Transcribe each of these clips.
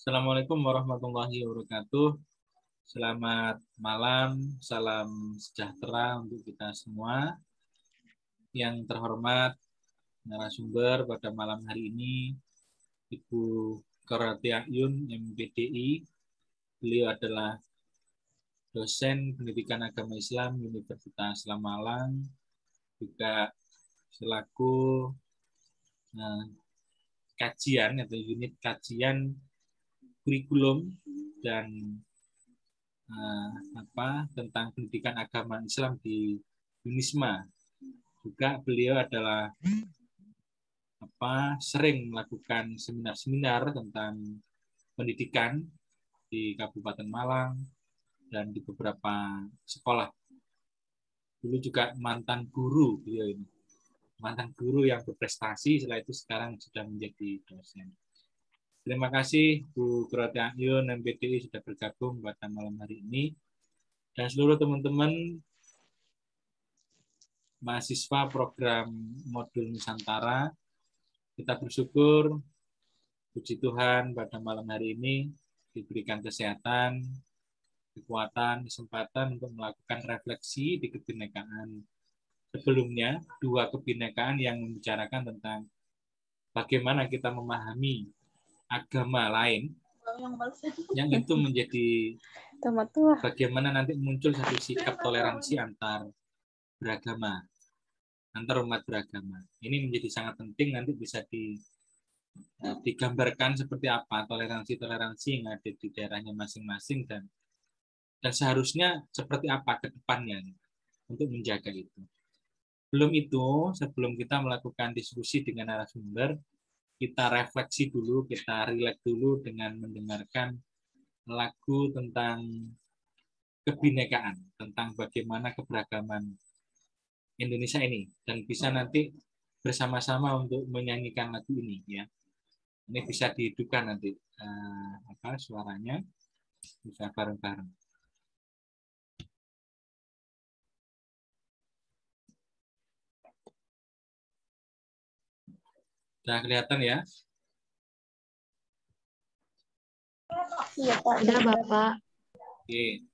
Assalamualaikum warahmatullahi wabarakatuh. Selamat malam, salam sejahtera untuk kita semua. Yang terhormat narasumber pada malam hari ini, Ibu Korati Ayun, MPDI. Beliau adalah dosen Pendidikan Agama Islam Universitas Lamalang, juga selaku kajian atau unit kajian kurikulum dan tentang pendidikan agama Islam di Unisma. Juga beliau adalah sering melakukan seminar-seminar tentang pendidikan di Kabupaten Malang dan di beberapa sekolah. Dulu juga mantan guru beliau ini. Mantan guru yang berprestasi, setelah itu sekarang sudah menjadi dosen. Terima kasih Bu Kurati Ayun dan MPDI sudah bergabung pada malam hari ini. Dan seluruh teman-teman mahasiswa program modul Nusantara, kita bersyukur, puji Tuhan pada malam hari ini diberikan kesehatan, kekuatan, kesempatan untuk melakukan refleksi di kebinekaan. Sebelumnya, dua kebinekaan yang membicarakan tentang bagaimana kita memahami agama lain, yang itu menjadi bagaimana nanti muncul satu sikap toleransi antar beragama, antar umat beragama. Ini menjadi sangat penting, nanti bisa digambarkan seperti apa toleransi-toleransi yang ada di daerahnya masing-masing dan seharusnya seperti apa ke depannya untuk menjaga itu. Belum itu, sebelum kita melakukan diskusi dengan narasumber, kita refleksi dulu, kita rileks dulu dengan mendengarkan lagu tentang kebinekaan, tentang bagaimana keberagaman Indonesia ini, dan bisa nanti bersama-sama untuk menyanyikan lagu ini ya. Ini bisa dihidupkan nanti suaranya, bisa bareng-bareng. Sudah kelihatan ya? Iya Pak. Sudah Bapak. Oke.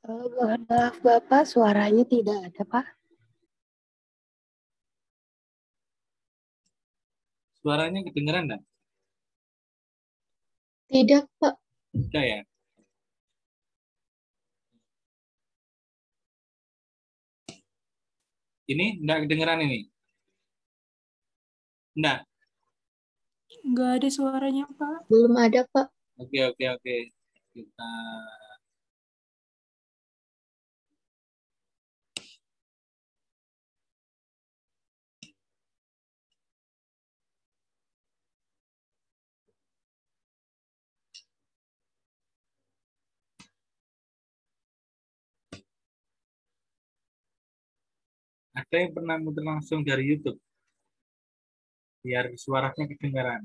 Mohon maaf Bapak, suaranya tidak ada Pak. Suaranya kedengeran enggak? Tidak Pak. Tidak ya? Ini enggak kedengeran ini? Enggak? Enggak ada suaranya Pak. Belum ada Pak. Oke. Kita ada yang pernah muter langsung dari YouTube biar suaranya kedengaran.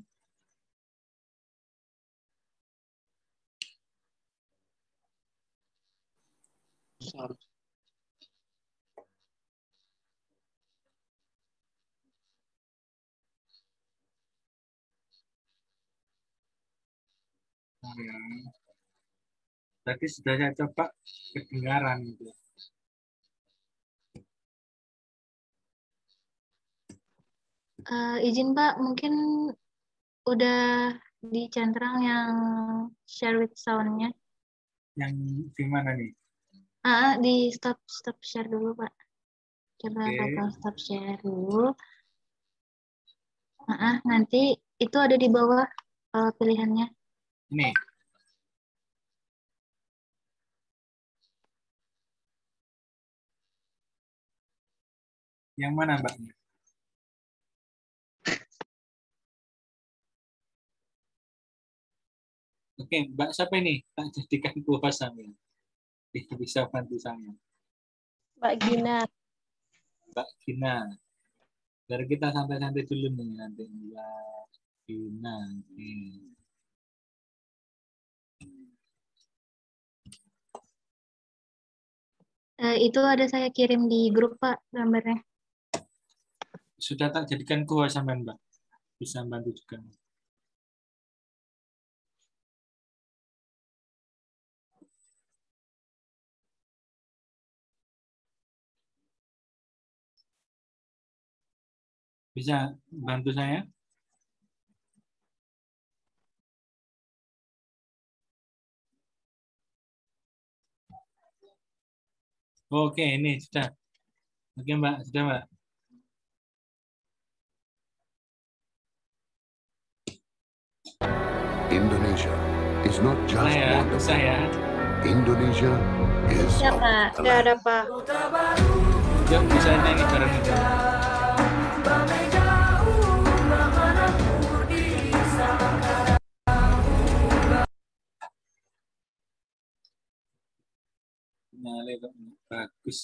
Tadi sudah saya coba kedengaran itu. Izin Pak, mungkin udah dicentrang yang share with sound-nya. Yang di mana nih? Di stop share dulu Pak. Coba Bapak stop share dulu. Nanti itu ada di bawah pilihannya. Ini. Yang mana Mbaknya? Oke, Mbak siapa ini? Tak jadikan kuasanya. Bisa bantu saya. Mbak Gina. Mbak Gina. Biar kita santai-santai dulu nih nanti. Mbak Gina. Itu ada saya kirim di grup, Pak, gambarnya. Sudah tak jadikan kuasa Mbak. Bisa bantu juga. Bisa bantu saya? Oke, ini sudah. Oke Mbak, sudah Mbak. Indonesia is not just wonderful. Saya. Indonesia is Ya, Pak. Nggak ada, Pak. Yuk, bisa nyanyi bareng itu. Nyale kok bagus.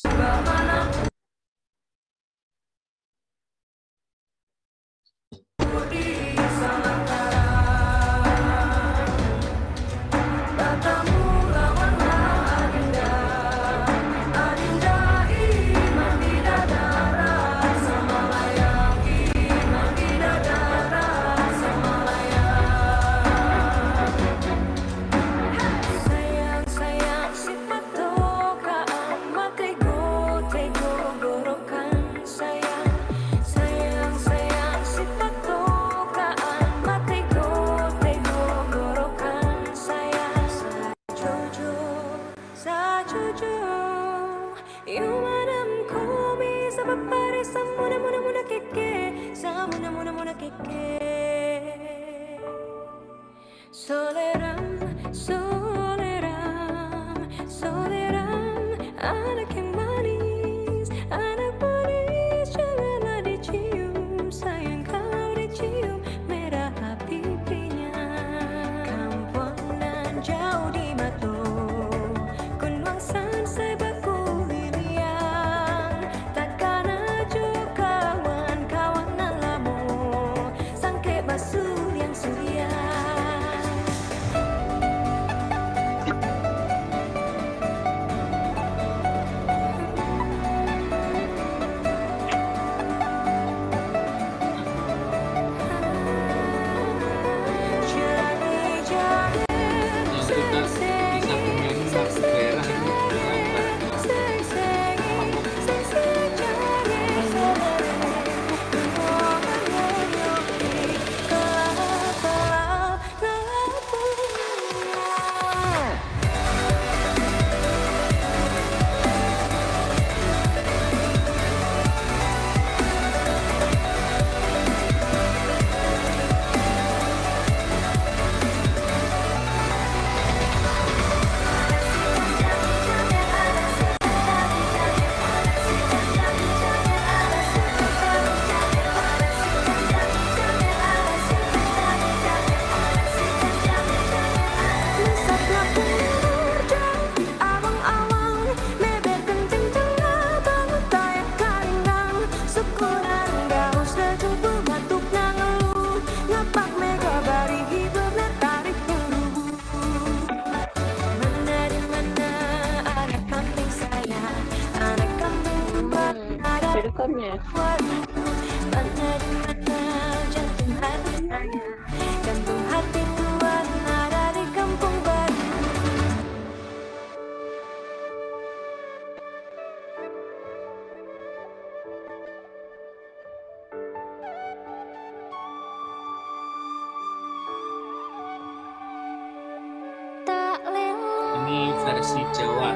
Ini versi Jawa,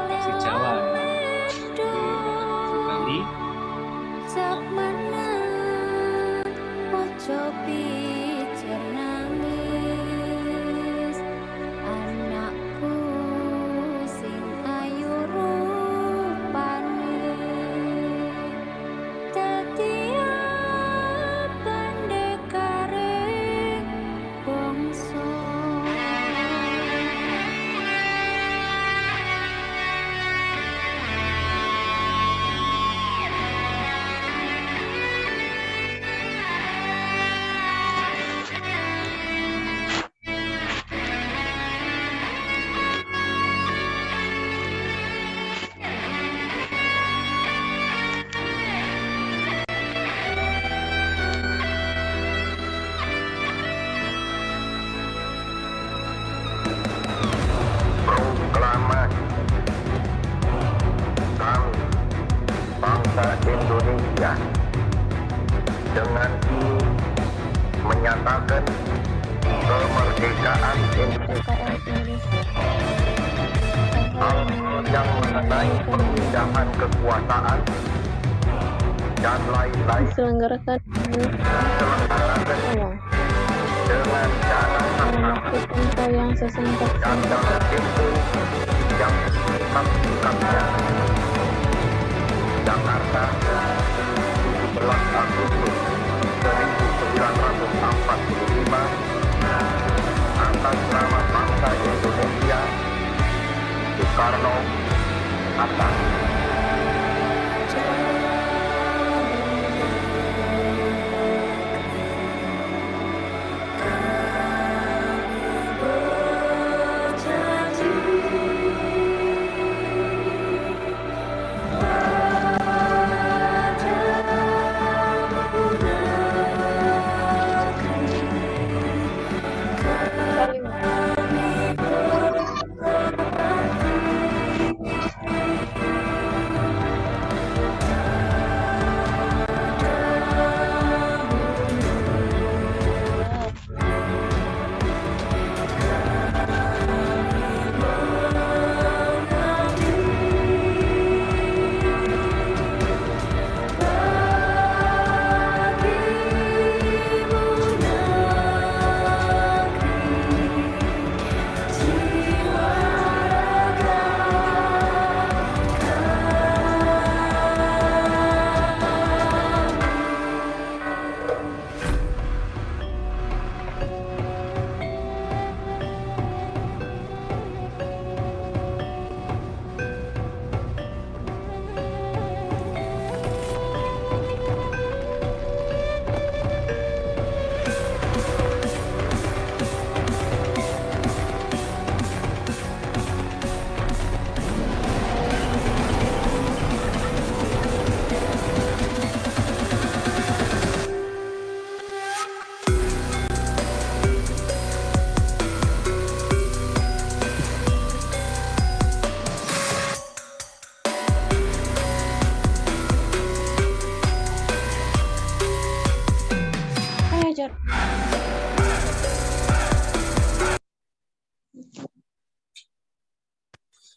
versi Jawa. Bali. sekalian, dengan ini menyatakan kemerdekaan Indonesia. Hal-hal yang mengenai perpindahan kekuasaan dan lain-lain Diselenggarakan diselenggarakan dengan cara tempo yang dan sesingkat-singkatnya. dalam tempo yang singkat-singkatnya. Jakarta, 17 Agustus 1945, atas nama bangsa Indonesia, Soekarno Hatta.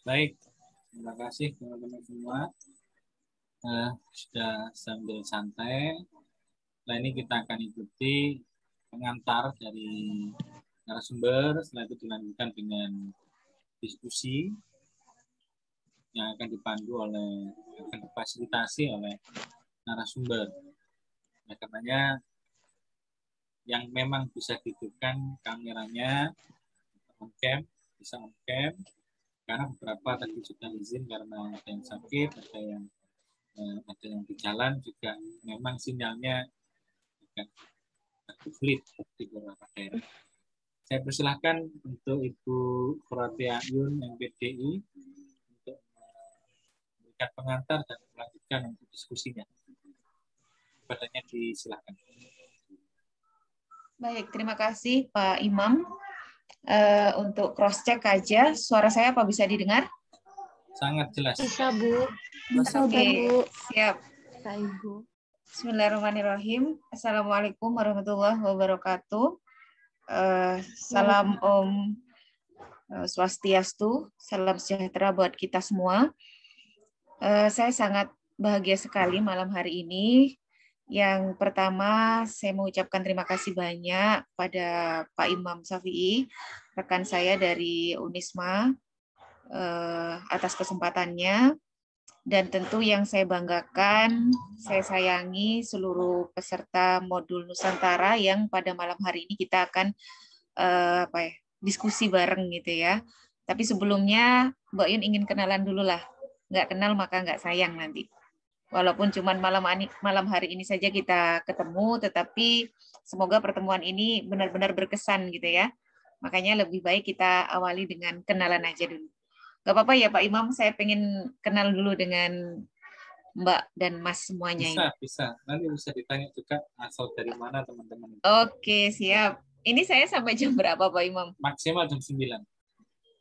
Baik, terima kasih teman-teman semua. Sudah sambil santai. Setelah ini kita akan ikuti pengantar dari narasumber. Setelah itu dilanjutkan dengan diskusi yang akan difasilitasi oleh narasumber. Nah, karenanya yang memang bisa dihidupkan kameranya on cam, bisa on cam. Karena beberapa tadi sudah izin karena ada yang sakit, ada yang di jalan juga memang sinyalnya agak sulit di beberapa daerah. Saya persilahkan untuk Ibu Khoratia Ayun MPDI untuk memberikan pengantar dan melanjutkan untuk diskusinya. Padanya disilahkan. Baik, terima kasih Pak Imam. Untuk cross check aja, suara saya apa bisa didengar? Sangat jelas. Bisa, Bu. Oke, siap. Bisa, Ibu. Bismillahirrahmanirrahim. Assalamualaikum warahmatullahi wabarakatuh. Salam Om Swastiastu, salam sejahtera buat kita semua. Saya sangat bahagia sekali malam hari ini. Yang pertama, saya mengucapkan terima kasih banyak pada Pak Imam Syafi'i, rekan saya dari Unisma, atas kesempatannya. Dan tentu yang saya banggakan, saya sayangi seluruh peserta modul Nusantara yang pada malam hari ini kita akan diskusi bareng gitu ya. Tapi sebelumnya, Mbak Yun ingin kenalan dulu lah. Nggak kenal maka nggak sayang nanti. Walaupun cuma malam hari ini saja kita ketemu, tetapi semoga pertemuan ini benar-benar berkesan gitu ya. Makanya lebih baik kita awali dengan kenalan aja dulu. Gak apa-apa ya Pak Imam, saya pengen kenal dulu dengan Mbak dan Mas semuanya. Bisa. Nanti bisa ditanya juga asal dari mana teman-teman. Oke, siap. Ini saya sampai jam berapa Pak Imam? Maksimal jam 9.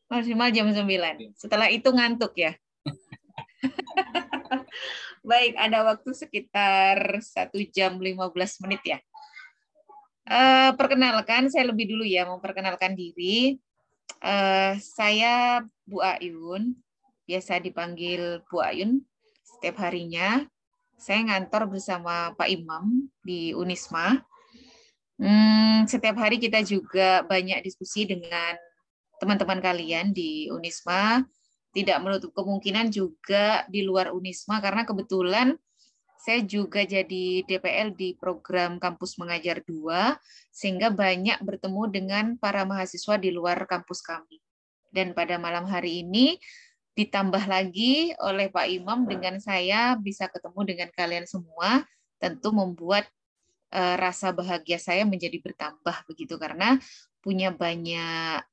Maksimal jam 9. Setelah itu ngantuk ya? Baik, ada waktu sekitar 1 jam 15 menit ya. Perkenalkan, saya lebih dulu ya, memperkenalkan diri. Saya Bu Ayun, biasa dipanggil Bu Ayun setiap harinya. Saya ngantor bersama Pak Imam di Unisma. Setiap hari kita juga banyak diskusi dengan teman-teman kalian di Unisma. Tidak menutup kemungkinan juga di luar Unisma, karena kebetulan saya juga jadi DPL di program Kampus Mengajar 2, sehingga banyak bertemu dengan para mahasiswa di luar kampus kami. Dan pada malam hari ini, ditambah lagi oleh Pak Imam dengan saya bisa ketemu dengan kalian semua, tentu membuat rasa bahagia saya menjadi bertambah begitu, karena punya banyak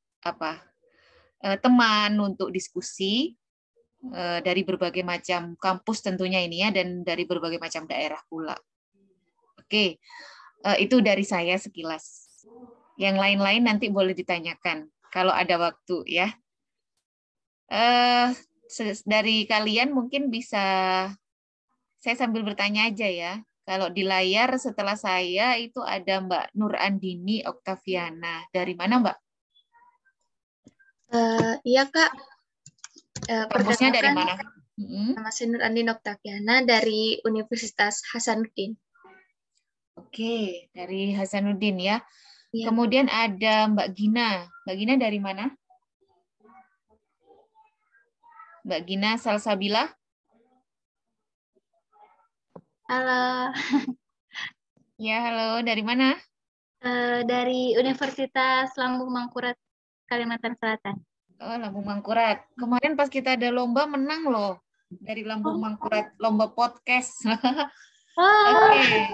teman untuk diskusi dari berbagai macam kampus tentunya ini ya, dan dari berbagai macam daerah pula. Oke, itu dari saya sekilas. Yang lain-lain nanti boleh ditanyakan kalau ada waktu ya. Dari kalian mungkin bisa saya sambil bertanya aja ya. Kalau di layar setelah saya itu ada Mbak Nur Andini Oktaviana. Dari mana Mbak? Iya Kak. Kampusnya dari mana? Nama saya Nur Andini Oktaviana dari Universitas Hasanuddin. Oke, dari Hasanuddin ya. Ya. Kemudian ada Mbak Gina. Mbak Gina dari mana? Mbak Gina Salsabila. Halo. Ya, halo. Dari mana? Dari Universitas Lambung Mangkurat, Kalimantan Selatan. Oh, Lambung Mangkurat. Kemarin pas kita ada lomba menang loh. Dari Lambung Mangkurat, lomba podcast. Oke.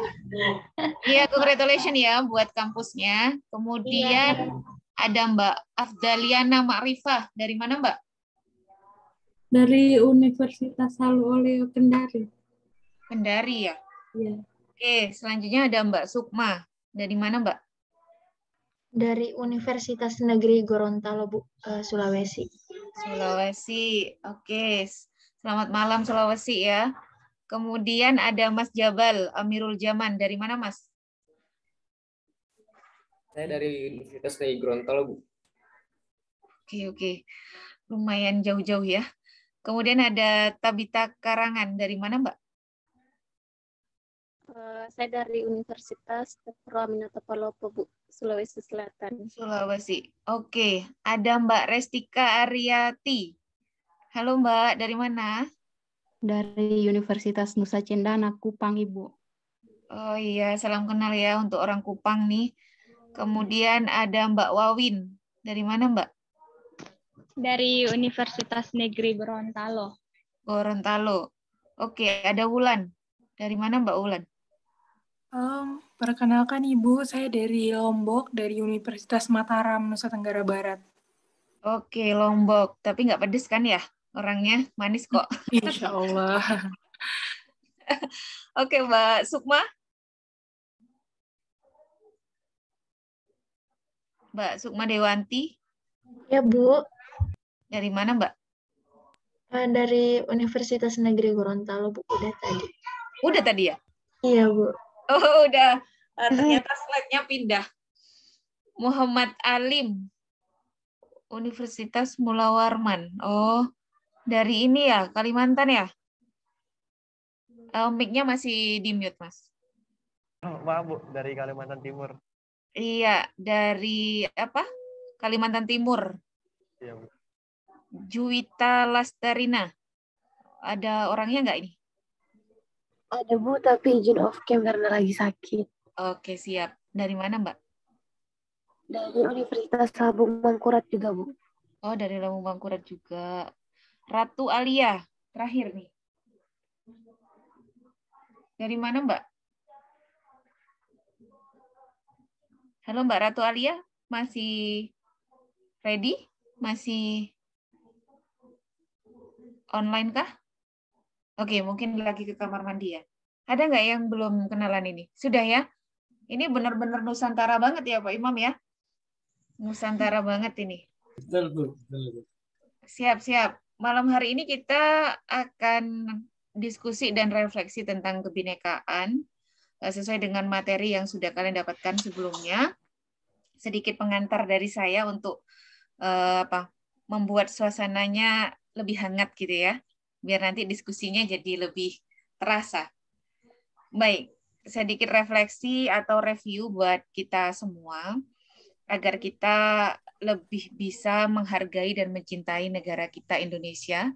Iya, congratulations ya buat kampusnya. Kemudian ada Mbak Afdaliana Ma'rifah. Dari mana Mbak? Dari Universitas Haluoleo Kendari. Kendari ya? Iya. Oke, selanjutnya ada Mbak Sukma. Dari mana Mbak? Dari Universitas Negeri Gorontalo, Bu, Sulawesi. Sulawesi. Oke. Selamat malam Sulawesi ya. Kemudian ada Mas Jabal Amirul Jaman. Dari mana Mas? Saya dari Universitas Negeri Gorontalo, Bu. Oke. Lumayan jauh-jauh ya. Kemudian ada Tabita Karangan. Dari mana Mbak? Saya dari Universitas Pro Aminata Palopo, Bu, Sulawesi Selatan. Sulawesi. Oke. Ada Mbak Restika Ariati. Halo Mbak, dari mana? Dari Universitas Nusa Cendana, Kupang, Ibu. Oh iya, salam kenal ya untuk orang Kupang nih. Kemudian ada Mbak Wawin. Dari mana Mbak? Dari Universitas Negeri Gorontalo. Gorontalo. Oke, ada Wulan. Dari mana Mbak Wulan? Perkenalkan Ibu, saya dari Lombok, dari Universitas Mataram, Nusa Tenggara Barat. Oke, Lombok. Tapi nggak pedes kan ya? Orangnya manis kok. Insya Allah. Oke, Mbak Sukma. Mbak Sukma Dewanti. Ya, Bu. Dari mana, Mbak? Dari Universitas Negeri Gorontalo, Bu. Udah tadi. Udah tadi ya? Iya, Bu. Oh, udah. Ternyata slide-nya pindah. Muhammad Alim. Universitas Mula Warman. Oh, dari ini ya, Kalimantan ya? Mic-nya masih di-mute, Mas. Oh, maaf, Bu. Dari Kalimantan Timur. Iya, dari apa? Kalimantan Timur. Iya, Bu. Juwita Lastarina. Ada orangnya nggak ini? Ada Bu, tapi izin off cam karena lagi sakit. Oke, siap. Dari mana, Mbak? Dari Universitas Lambung Mangkurat juga, Bu. Oh, dari Lambung Mangkurat juga. Ratu Alia, terakhir nih. Dari mana, Mbak? Halo, Mbak Ratu Alia. Masih ready? Masih online kah? Oke, mungkin lagi ke kamar mandi ya. Ada nggak yang belum kenalan ini? Sudah ya? Ini benar-benar Nusantara banget ya, Pak Imam ya? Nusantara banget ini. Betul, Bu. Betul, Bu. Siap. Malam hari ini kita akan diskusi dan refleksi tentang kebinekaan sesuai dengan materi yang sudah kalian dapatkan sebelumnya. Sedikit pengantar dari saya untuk membuat suasananya lebih hangat gitu ya, biar nanti diskusinya jadi lebih terasa. Baik, sedikit refleksi atau review buat kita semua agar kita lebih bisa menghargai dan mencintai negara kita Indonesia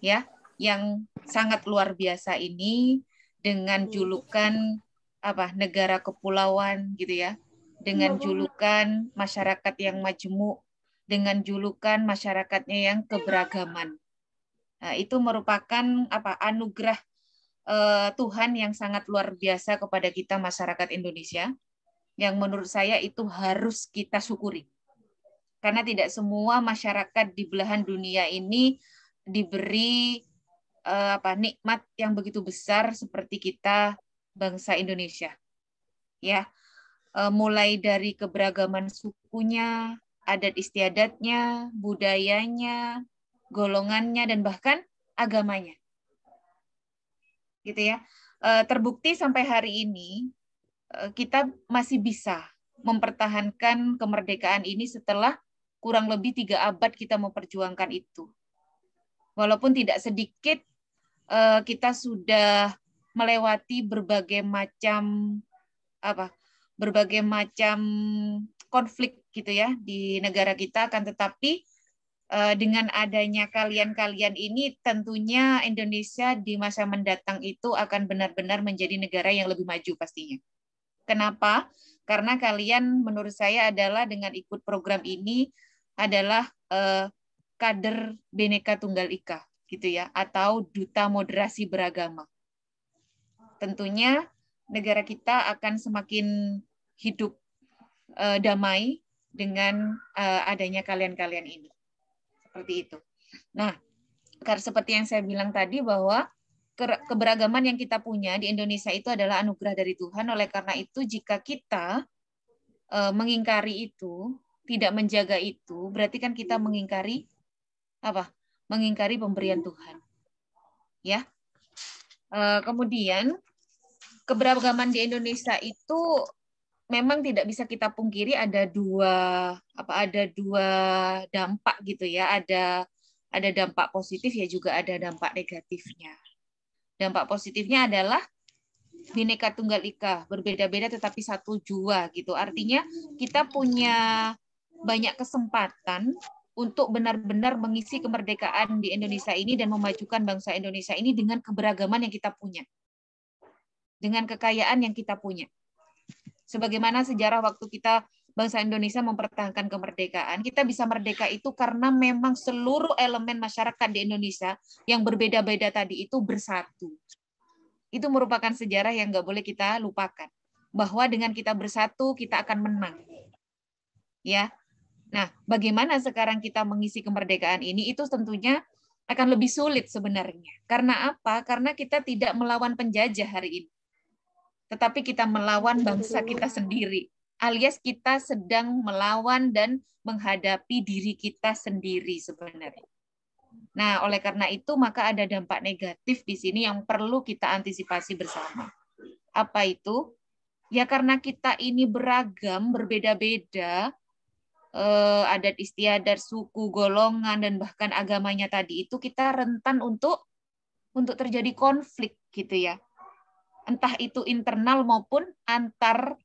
ya, yang sangat luar biasa ini dengan julukan negara kepulauan gitu ya, dengan julukan masyarakat yang majemuk, dengan julukan masyarakatnya yang keberagaman. Nah, itu merupakan anugerah Tuhan yang sangat luar biasa kepada kita masyarakat Indonesia, yang menurut saya itu harus kita syukuri. Karena tidak semua masyarakat di belahan dunia ini diberi nikmat yang begitu besar seperti kita bangsa Indonesia. Ya, mulai dari keberagaman sukunya, adat istiadatnya, budayanya, golongannya, dan bahkan agamanya. Gitu ya. Terbukti sampai hari ini kita masih bisa mempertahankan kemerdekaan ini setelah kurang lebih 3 abad kita memperjuangkan itu. Walaupun tidak sedikit kita sudah melewati berbagai macam konflik gitu ya di negara kita, akan tetapi dengan adanya kalian-kalian ini tentunya Indonesia di masa mendatang itu akan benar-benar menjadi negara yang lebih maju pastinya. Kenapa? Karena kalian menurut saya adalah dengan ikut program ini adalah kader Bhinneka Tunggal Ika gitu ya, atau duta moderasi beragama. Tentunya negara kita akan semakin hidup damai dengan adanya kalian-kalian ini. Seperti itu. Nah, karena seperti yang saya bilang tadi bahwa keberagaman yang kita punya di Indonesia itu adalah anugerah dari Tuhan. Oleh karena itu, jika kita mengingkari itu, tidak menjaga itu, berarti kan kita mengingkari mengingkari pemberian Tuhan. Ya. Kemudian keberagaman di Indonesia itu memang tidak bisa kita pungkiri ada dua dampak gitu ya. Ada dampak positif ya, juga ada dampak negatifnya. Dampak positifnya adalah Bhinneka Tunggal Ika, berbeda-beda tetapi satu jua gitu. Artinya kita punya banyak kesempatan untuk benar-benar mengisi kemerdekaan di Indonesia ini dan memajukan bangsa Indonesia ini dengan keberagaman yang kita punya. Dengan kekayaan yang kita punya. Sebagaimana sejarah waktu kita bangsa Indonesia mempertahankan kemerdekaan, kita bisa merdeka itu karena memang seluruh elemen masyarakat di Indonesia yang berbeda-beda tadi itu bersatu. Itu merupakan sejarah yang nggak boleh kita lupakan. Bahwa dengan kita bersatu, kita akan menang. Ya. Nah, bagaimana sekarang kita mengisi kemerdekaan ini, itu tentunya akan lebih sulit sebenarnya. Karena apa? Karena kita tidak melawan penjajah hari ini. Tetapi kita melawan bangsa kita sendiri. Alias kita sedang melawan dan menghadapi diri kita sendiri sebenarnya. Nah, oleh karena itu maka ada dampak negatif di sini yang perlu kita antisipasi bersama. Apa itu? Ya karena kita ini beragam, berbeda-beda, adat istiadat, suku, golongan, dan bahkan agamanya tadi itu, kita rentan untuk terjadi konflik gitu ya. Entah itu internal maupun antar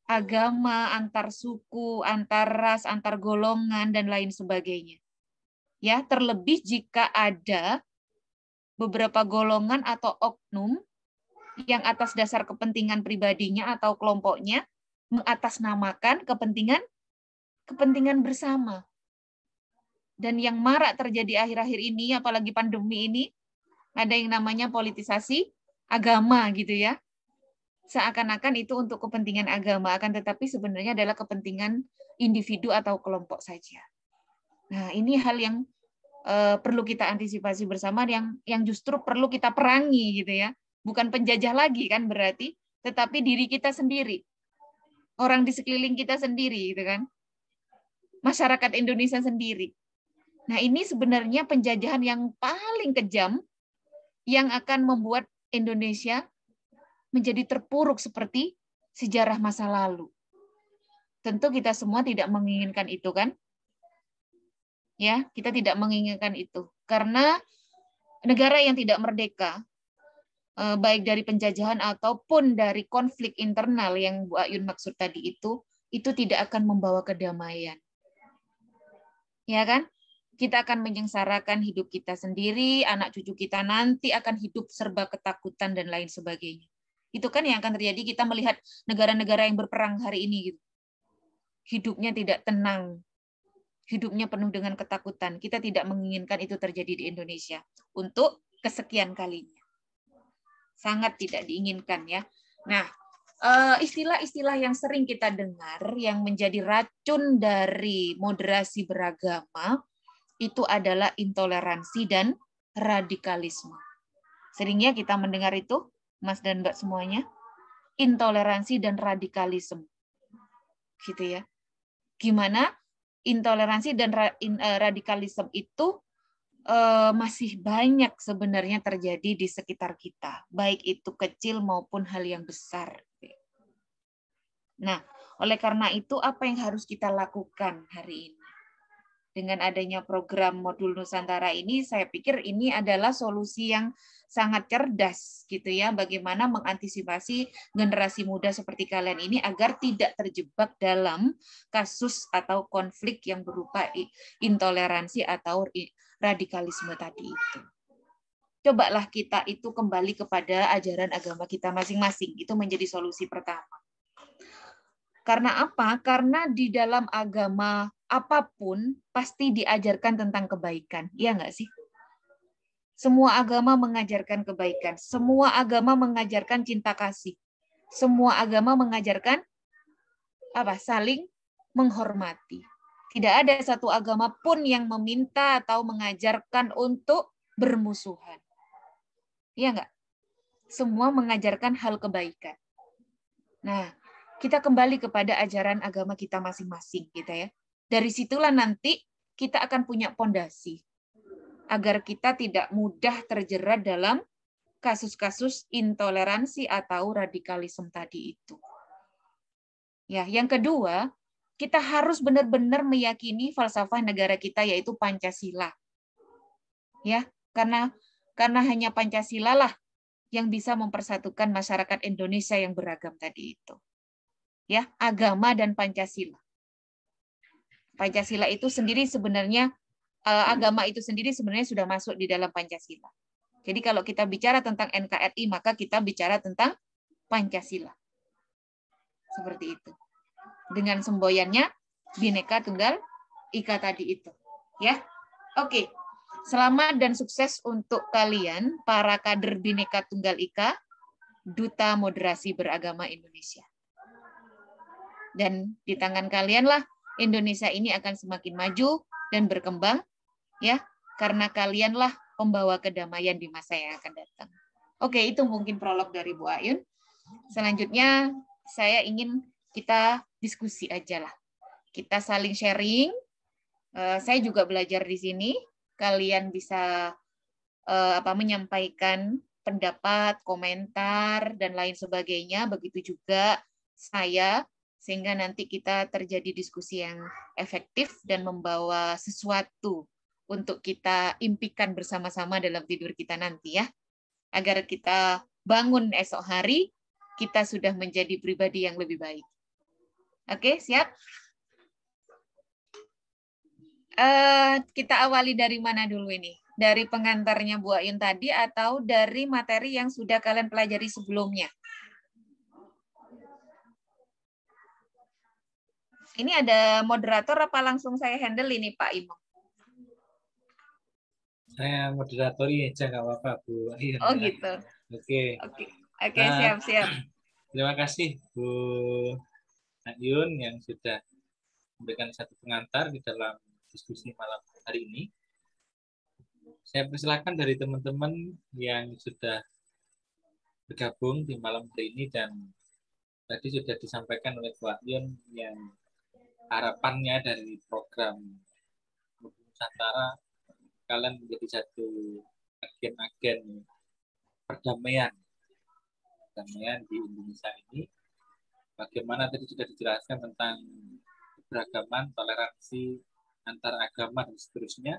agama, antar suku, antar ras, antar golongan, dan lain sebagainya. Ya, terlebih jika ada beberapa golongan atau oknum yang atas dasar kepentingan pribadinya atau kelompoknya mengatasnamakan kepentingan bersama. Dan yang marak terjadi akhir-akhir ini, apalagi pandemi ini, ada yang namanya politisasi agama gitu ya. Seakan-akan itu untuk kepentingan agama, akan tetapi sebenarnya adalah kepentingan individu atau kelompok saja. Nah, ini hal yang perlu kita antisipasi bersama, yang justru perlu kita perangi gitu ya. Bukan penjajah lagi kan berarti, tetapi diri kita sendiri. Orang di sekeliling kita sendiri gitu kan. Masyarakat Indonesia sendiri. Nah, ini sebenarnya penjajahan yang paling kejam yang akan membuat Indonesia menjadi terpuruk seperti sejarah masa lalu. Tentu kita semua tidak menginginkan itu, kan? Ya, kita tidak menginginkan itu. Karena negara yang tidak merdeka, baik dari penjajahan ataupun dari konflik internal yang Bu Ayun maksud tadi itu tidak akan membawa kedamaian. Ya kan? Kita akan menyengsarakan hidup kita sendiri, anak cucu kita nanti akan hidup serba ketakutan dan lain sebagainya. Itu kan yang akan terjadi, kita melihat negara-negara yang berperang hari ini gitu. Hidupnya tidak tenang, hidupnya penuh dengan ketakutan. Kita tidak menginginkan itu terjadi di Indonesia untuk kesekian kalinya. Sangat tidak diinginkan ya. Nah, istilah-istilah yang sering kita dengar yang menjadi racun dari moderasi beragama itu adalah intoleransi dan radikalisme. Seringnya kita mendengar itu, Mas dan Mbak semuanya, intoleransi dan radikalisme. Gitu ya. Gimana intoleransi dan radikalisme itu masih banyak sebenarnya terjadi di sekitar kita, baik itu kecil maupun hal yang besar. Nah, oleh karena itu apa yang harus kita lakukan hari ini? Dengan adanya program Modul Nusantara ini, saya pikir ini adalah solusi yang sangat cerdas gitu ya, bagaimana mengantisipasi generasi muda seperti kalian ini agar tidak terjebak dalam kasus atau konflik yang berupa intoleransi atau radikalisme tadi itu. Cobalah kita itu kembali kepada ajaran agama kita masing-masing, itu menjadi solusi pertama. Karena apa? Karena di dalam agama apapun pasti diajarkan tentang kebaikan. Iya nggak sih? Semua agama mengajarkan kebaikan. Semua agama mengajarkan cinta kasih. Semua agama mengajarkan apa? Saling menghormati. Tidak ada satu agama pun yang meminta atau mengajarkan untuk bermusuhan. Iya nggak? Semua mengajarkan hal kebaikan. Nah, kita kembali kepada ajaran agama kita masing-masing, gitu ya. Dari situlah nanti kita akan punya pondasi agar kita tidak mudah terjerat dalam kasus-kasus intoleransi atau radikalisme tadi itu. Ya, yang kedua, kita harus benar-benar meyakini falsafah negara kita yaitu Pancasila. Ya, karena hanya Pancasila lah yang bisa mempersatukan masyarakat Indonesia yang beragam tadi itu. Ya, agama dan Pancasila. Pancasila itu sendiri sebenarnya agama itu sendiri sebenarnya sudah masuk di dalam Pancasila. Jadi kalau kita bicara tentang NKRI maka kita bicara tentang Pancasila. Seperti itu. Dengan semboyannya Bhinneka Tunggal Ika tadi itu, ya. Oke. Selamat dan sukses untuk kalian para kader Bhinneka Tunggal Ika, Duta Moderasi Beragama Indonesia. Dan di tangan kalian lah Indonesia ini akan semakin maju dan berkembang, ya, karena kalianlah pembawa kedamaian di masa yang akan datang. Oke, itu mungkin prolog dari Bu Ayun. Selanjutnya saya ingin kita diskusi aja lah. Kita saling sharing. Saya juga belajar di sini. Kalian bisa menyampaikan pendapat, komentar dan lain sebagainya. Begitu juga saya, sehingga nanti kita terjadi diskusi yang efektif dan membawa sesuatu untuk kita impikan bersama-sama dalam tidur kita nanti ya. Agar kita bangun esok hari, kita sudah menjadi pribadi yang lebih baik. Oke, siap? Kita awali dari mana dulu ini? Dari pengantarnya Bu Ayun tadi atau dari materi yang sudah kalian pelajari sebelumnya? Ini ada moderator apa langsung saya handle ini Pak Imo? Saya moderatori aja nggak apa-apa Bu Ayun. Oh gitu. Oke. Oke, siap-siap. Terima kasih Bu Ayun yang sudah memberikan satu pengantar di dalam diskusi malam hari ini. Saya persilakan dari teman-teman yang sudah bergabung di malam hari ini dan tadi sudah disampaikan oleh Bu Ayun yang harapannya dari program Nusantara kalian menjadi satu agen-agen perdamaian di Indonesia ini. Bagaimana tadi sudah dijelaskan tentang keberagaman, toleransi antar agama dan seterusnya,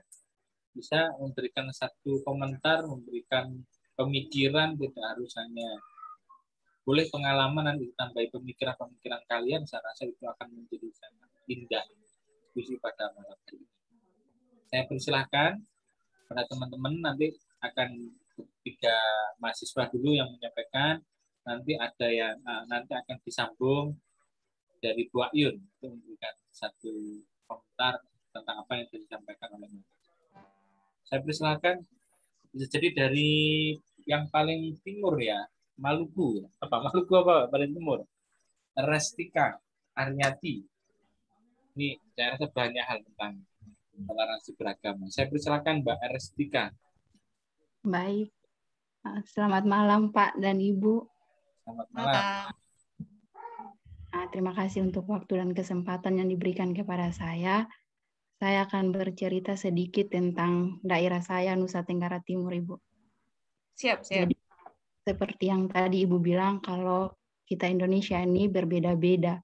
bisa memberikan satu komentar, memberikan pemikiran, tidak harus hanya boleh pengalaman dan ditambahi pemikiran-pemikiran kalian. Saya rasa itu akan menjadi sangat indah diskusi pada malam hari ini. Saya persilahkan pada teman-teman, nanti akan tiga mahasiswa dulu yang menyampaikan, nanti ada yang nanti akan disambung dari Bu Ayun untuk memberikan satu komentar tentang apa yang disampaikan oleh Mbak. Saya persilahkan, bisa jadi dari yang paling timur ya, Maluku. Maluku apa paling timur? Restika Aryati. Ini saya rasa banyak hal tentang toleransi beragama. Saya persilakan Mbak Restika. Baik. Selamat malam Pak dan Ibu. Selamat malam. Terima kasih untuk waktu dan kesempatan yang diberikan kepada saya. Saya akan bercerita sedikit tentang daerah saya, Nusa Tenggara Timur, Ibu. Siap. Jadi, seperti yang tadi Ibu bilang, kalau kita Indonesia ini berbeda-beda,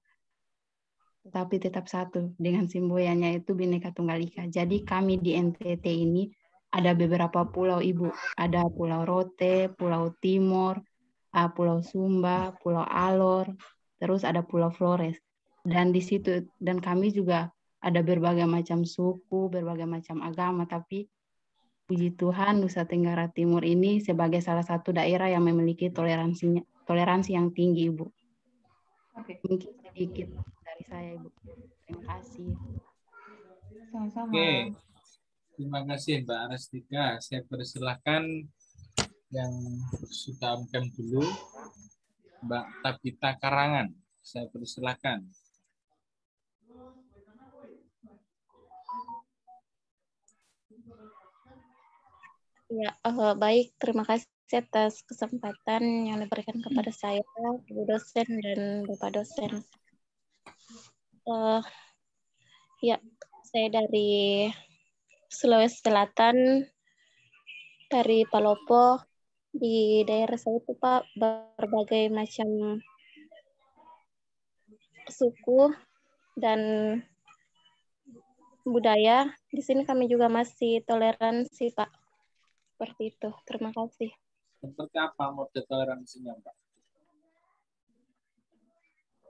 tetapi tetap satu, dengan semboyannya itu Bhinneka Tunggal Ika. Jadi kami di NTT ini ada beberapa pulau, Ibu. Ada Pulau Rote, Pulau Timor, Pulau Sumba, Pulau Alor, terus ada Pulau Flores. Dan di situ, dan kami juga ada berbagai macam suku, berbagai macam agama, tapi puji Tuhan Nusa Tenggara Timur ini sebagai salah satu daerah yang memiliki toleransi yang tinggi, Ibu. Mungkin sedikit dari saya, Ibu. Terima kasih. Sama-sama. Oke. Terima kasih Mbak Restika. Saya persilahkan yang sudah amkem dulu, Mbak Tabita Karangan. Saya persilahkan. Ya, baik. Terima kasih atas kesempatan yang diberikan kepada saya, Ibu dosen dan Bapak dosen. Ya, saya dari Sulawesi Selatan, dari Palopo. Di daerah saya itu Pak, berbagai macam suku dan budaya. Di sini kami juga masih toleransi Pak. Seperti itu. Terima kasih. Seperti apa mode toleransinya, Mbak?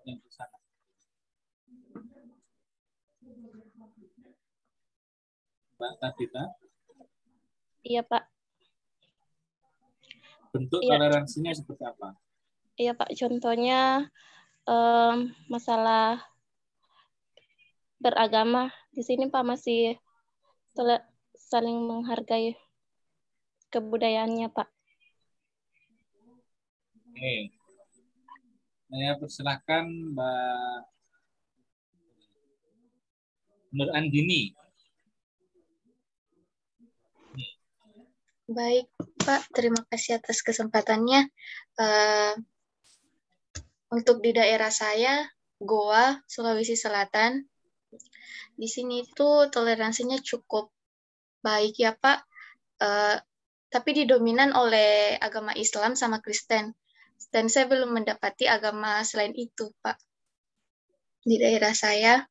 Yang di sana. Mbak Tabita? Iya, Pak. Bentuk toleransinya seperti apa? Iya, Pak. Contohnya masalah beragama. Di sini, Pak, masih saling menghargai kebudayaannya, Pak. Oke. Saya persilahkan Mbak Nur Andini. Baik, Pak. Terima kasih atas kesempatannya. Untuk di daerah saya, Goa, Sulawesi Selatan, di sini tuh toleransinya cukup baik ya, Pak. Tapi didominan oleh agama Islam sama Kristen. Dan saya belum mendapati agama selain itu, Pak. Di daerah saya.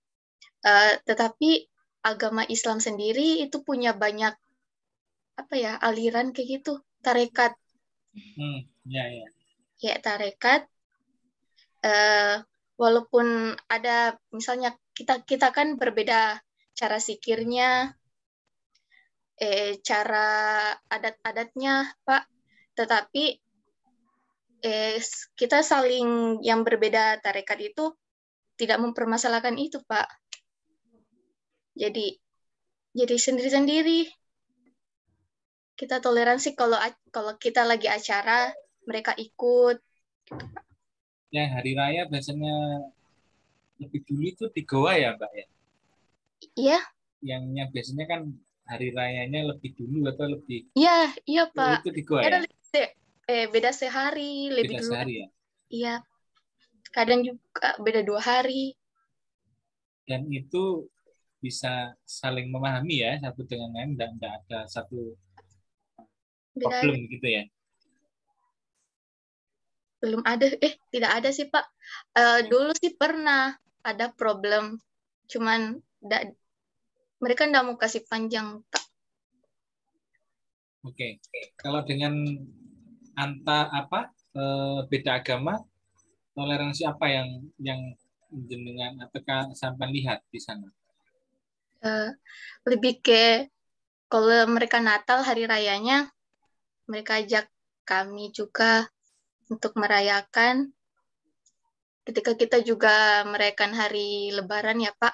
Tetapi agama Islam sendiri itu punya banyak aliran kayak gitu, tarekat. Ya, tarekat. Walaupun ada misalnya kita kan berbeda cara zikirnya, cara adat-adatnya, Pak. Tetapi kita saling yang berbeda tarekat itu tidak mempermasalahkan itu, Pak. Jadi sendiri-sendiri. Kita toleransi kalau kita lagi acara, mereka ikut. Gitu, Pak. Yang hari raya biasanya lebih dulu itu di Goa ya, Mbak ya? Iya. Yang biasanya kan hari rayanya lebih dulu atau lebih? Iya, Pak. Itu di Goa ya? Beda sehari, lebih dulu. Sehari ya? Iya. Kadang juga beda 2 hari. Dan itu bisa saling memahami ya satu dengan lain, dan tidak ada satu problem gitu ya. belum ada, tidak ada sih Pak. Dulu sih pernah ada problem, cuman mereka nggak mau kasih panjang Pak. Oke. Kalau dengan beda agama, toleransi apa yang jenengan apakah sampai lihat di sana? Lebih ke kalau mereka Natal hari rayanya, mereka ajak kami juga untuk merayakan. Ketika kita juga merayakan hari Lebaran ya Pak,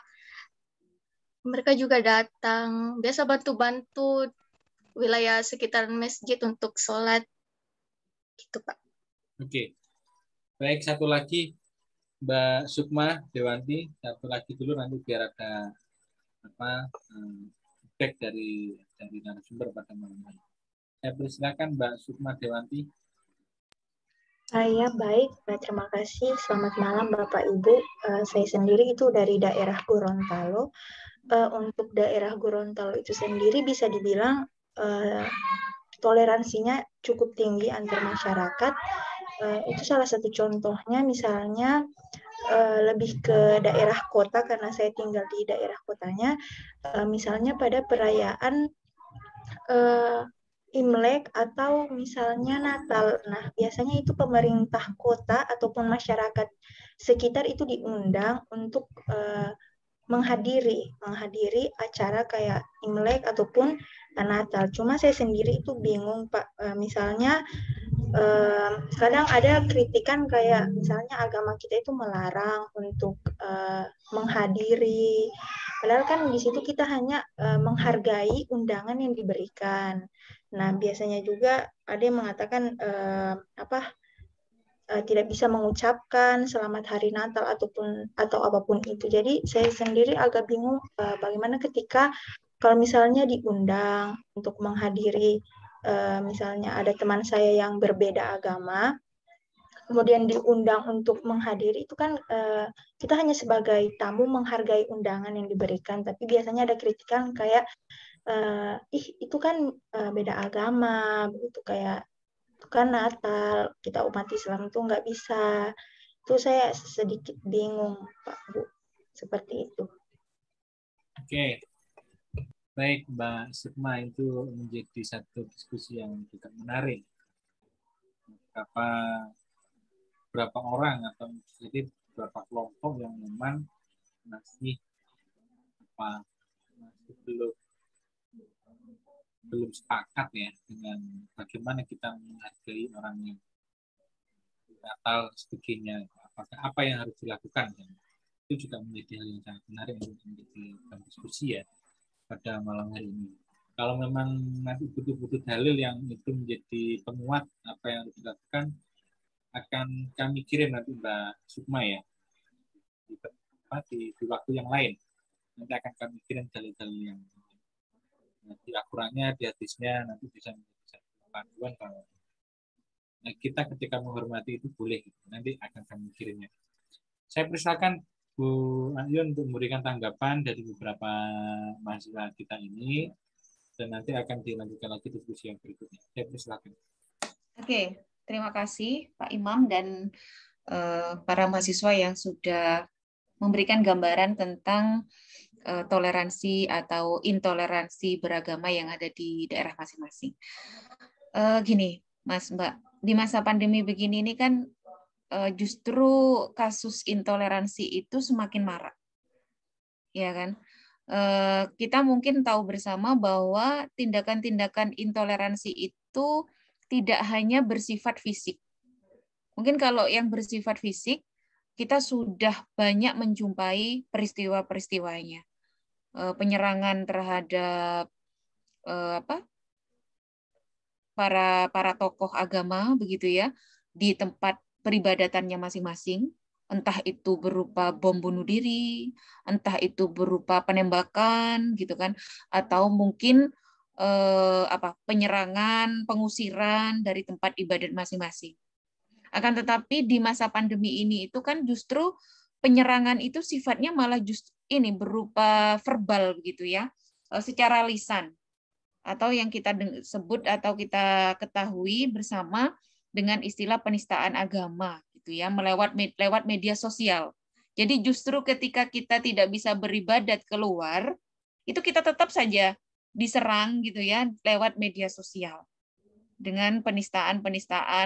mereka juga datang. Biasa bantu-bantu wilayah sekitar masjid untuk sholat. Gitu Pak. Oke. Baik, satu lagi Mbak Sukma Dewanti, satu lagi dulu nanti biar ada feedback dari narasumber pada malam hari. Saya persilakan Mbak Sukma Dewanti. Saya baik, terima kasih. Selamat malam Bapak Ibu. Saya sendiri itu dari daerah Gorontalo. Untuk daerah Gorontalo itu sendiri bisa dibilang toleransinya cukup tinggi antar masyarakat. Itu salah satu contohnya, misalnya lebih ke daerah kota karena saya tinggal di daerah kotanya. Misalnya pada perayaan Imlek atau misalnya Natal. Nah, biasanya itu pemerintah kota ataupun masyarakat sekitar itu diundang untuk menghadiri acara kayak Imlek ataupun Natal. Cuma saya sendiri itu bingung Pak. Misalnya kadang ada kritikan kayak misalnya agama kita itu melarang untuk menghadiri. Padahal kan di situ kita hanya menghargai undangan yang diberikan. Nah, biasanya juga ada yang mengatakan tidak bisa mengucapkan selamat hari Natal atau apapun itu. Jadi saya sendiri agak bingung bagaimana ketika kalau misalnya diundang untuk menghadiri, misalnya ada teman saya yang berbeda agama, kemudian diundang untuk menghadiri, itu kan kita hanya sebagai tamu menghargai undangan yang diberikan, tapi biasanya ada kritikan kayak itu kan beda agama, begitu kayak kan Natal, kita umat Islam tuh nggak bisa. Itu saya sedikit bingung, Pak, Bu. Seperti itu. Oke. Baik, Mbak Sukma, itu menjadi satu diskusi yang juga menarik. Berapa orang atau jadi beberapa kelompok yang memang masih belum sepakat ya dengan bagaimana kita menghargai orang yang Natal sebagainya, apa yang harus dilakukan ya. Itu juga menjadi hal yang sangat menarik untuk menjadi diskusi ya pada malam hari ini. Kalau memang nanti butuh dalil yang itu menjadi penguat apa yang harus dilakukan, akan kami kirim nanti Mbak Sukma ya di waktu yang lain. Nanti akan kami kirim dalil-dalil yang nanti akuratnya di hadisnya nanti bisa menjadi panduan kalau kita ketika menghormati itu boleh, nanti akan kami kirimnya. Saya persilakan Bu Ayun untuk memberikan tanggapan dari beberapa mahasiswa kita ini dan nanti akan dilanjutkan lagi diskusi yang berikutnya. Saya persilakan. Oke, terima kasih Pak Imam dan para mahasiswa yang sudah memberikan gambaran tentang toleransi atau intoleransi beragama yang ada di daerah masing-masing. Gini, Mas Mbak, di masa pandemi begini ini kan justru kasus intoleransi itu semakin marak, ya kan? Kita mungkin tahu bersama bahwa tindakan-tindakan intoleransi itu tidak hanya bersifat fisik. Mungkin kalau yang bersifat fisik kita sudah banyak menjumpai peristiwa-peristiwanya. Penyerangan terhadap para tokoh agama begitu ya di tempat peribadatannya masing-masing, entah itu berupa bom bunuh diri, entah itu berupa penembakan gitu kan, atau mungkin penyerangan, pengusiran dari tempat ibadat masing-masing. Akan tetapi di masa pandemi ini itu kan justru penyerangan itu sifatnya malah justru ini berupa verbal begitu ya, secara lisan, atau yang kita sebut atau kita ketahui bersama dengan istilah penistaan agama gitu ya, lewat media sosial. Jadi justru ketika kita tidak bisa beribadat keluar, itu kita tetap saja diserang gitu ya lewat media sosial dengan penistaan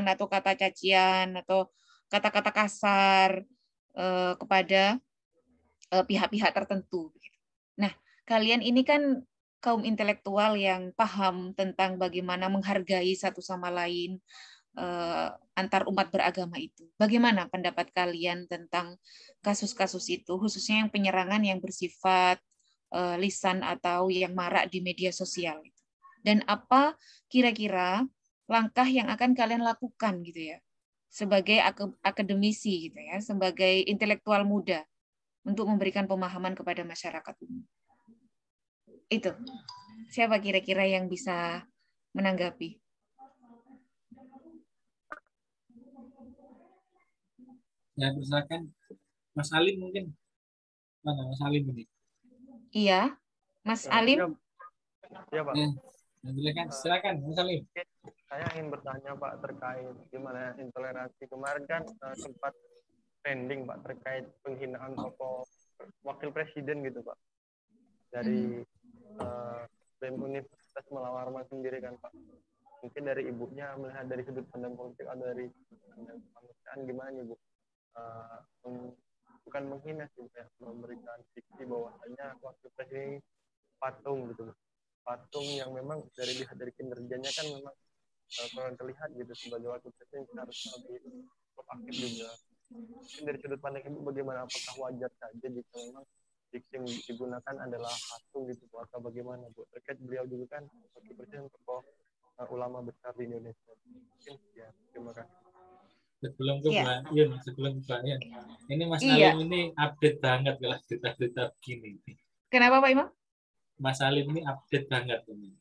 atau kata cacian atau kata-kata kasar kepada pihak-pihak tertentu. Nah, kalian ini kan kaum intelektual yang paham tentang bagaimana menghargai satu sama lain antar umat beragama itu. Bagaimana pendapat kalian tentang kasus-kasus itu, khususnya yang penyerangan yang bersifat lisan atau yang marak di media sosial? Dan apa kira-kira langkah yang akan kalian lakukan gitu ya, sebagai akademisi gitu ya, sebagai intelektual muda untuk memberikan pemahaman kepada masyarakat umum? Itu. Siapa kira-kira yang bisa menanggapi? Ya, silakan. Mas Alim mungkin. Mana Mas Alim ini? Iya, Mas Alim. Iya, Pak. Silakan, Mas Alim. Saya ingin bertanya, Pak, terkait gimana intoleransi. Kemarin kan sempat trending, Pak, terkait penghinaan tokoh wakil presiden gitu, Pak. Dari BEM Universitas Malawarma sendiri kan, Pak. Mungkin dari ibunya melihat dari sudut pandang politik atau dari pandang kemanusiaan gimana nih, Bu? Bukan menghina sih, ya, memberikan diksi bahwasanya wakil presiden patung gitu, patung yang memang dari kinerjanya kan memang kurang terlihat gitu sebagai wakil presiden, harusnya lebih aktif juga. Mungkin dari sudut pandang Ibu bagaimana, apakah wajar saja jika memang diksi yang digunakan adalah patung gitu, Bu, atau bagaimana, Bu? Terkait beliau dulu kan wakil presiden tokoh ulama besar di Indonesia. Mungkin ya, terima kasih. Sebelum ke Mbak Yun, ini Mas Alim ini update banget kalau berita-berita begini. Kenapa Pak Imam? Mas Alim ini update banget ini.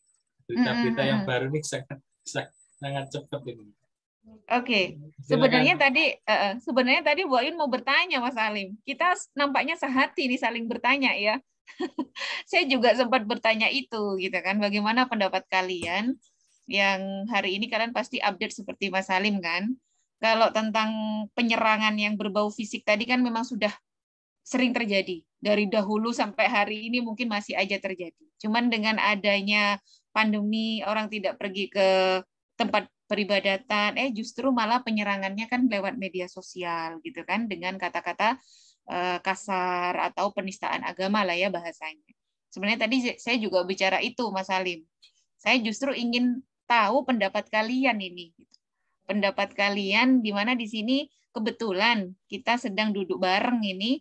Berita-berita yang baru ini sangat cepat ini. Oke. Sebenarnya tadi Bu Ayun mau bertanya Mas Alim. Kita nampaknya sehati nih saling bertanya ya. Saya juga sempat bertanya itu gitu kan. Bagaimana pendapat kalian yang hari ini kalian pasti update seperti Mas Alim kan? Kalau tentang penyerangan yang berbau fisik tadi kan memang sudah sering terjadi. Dari dahulu sampai hari ini mungkin masih aja terjadi. Cuman dengan adanya pandemi, orang tidak pergi ke tempat peribadatan, justru malah penyerangannya kan lewat media sosial gitu kan, dengan kata-kata kasar atau penistaan agama lah ya bahasanya. Sebenarnya tadi saya juga bicara itu Mas Alim. Saya justru ingin tahu pendapat kalian ini. Pendapat kalian di mana di sini kebetulan kita sedang duduk bareng ini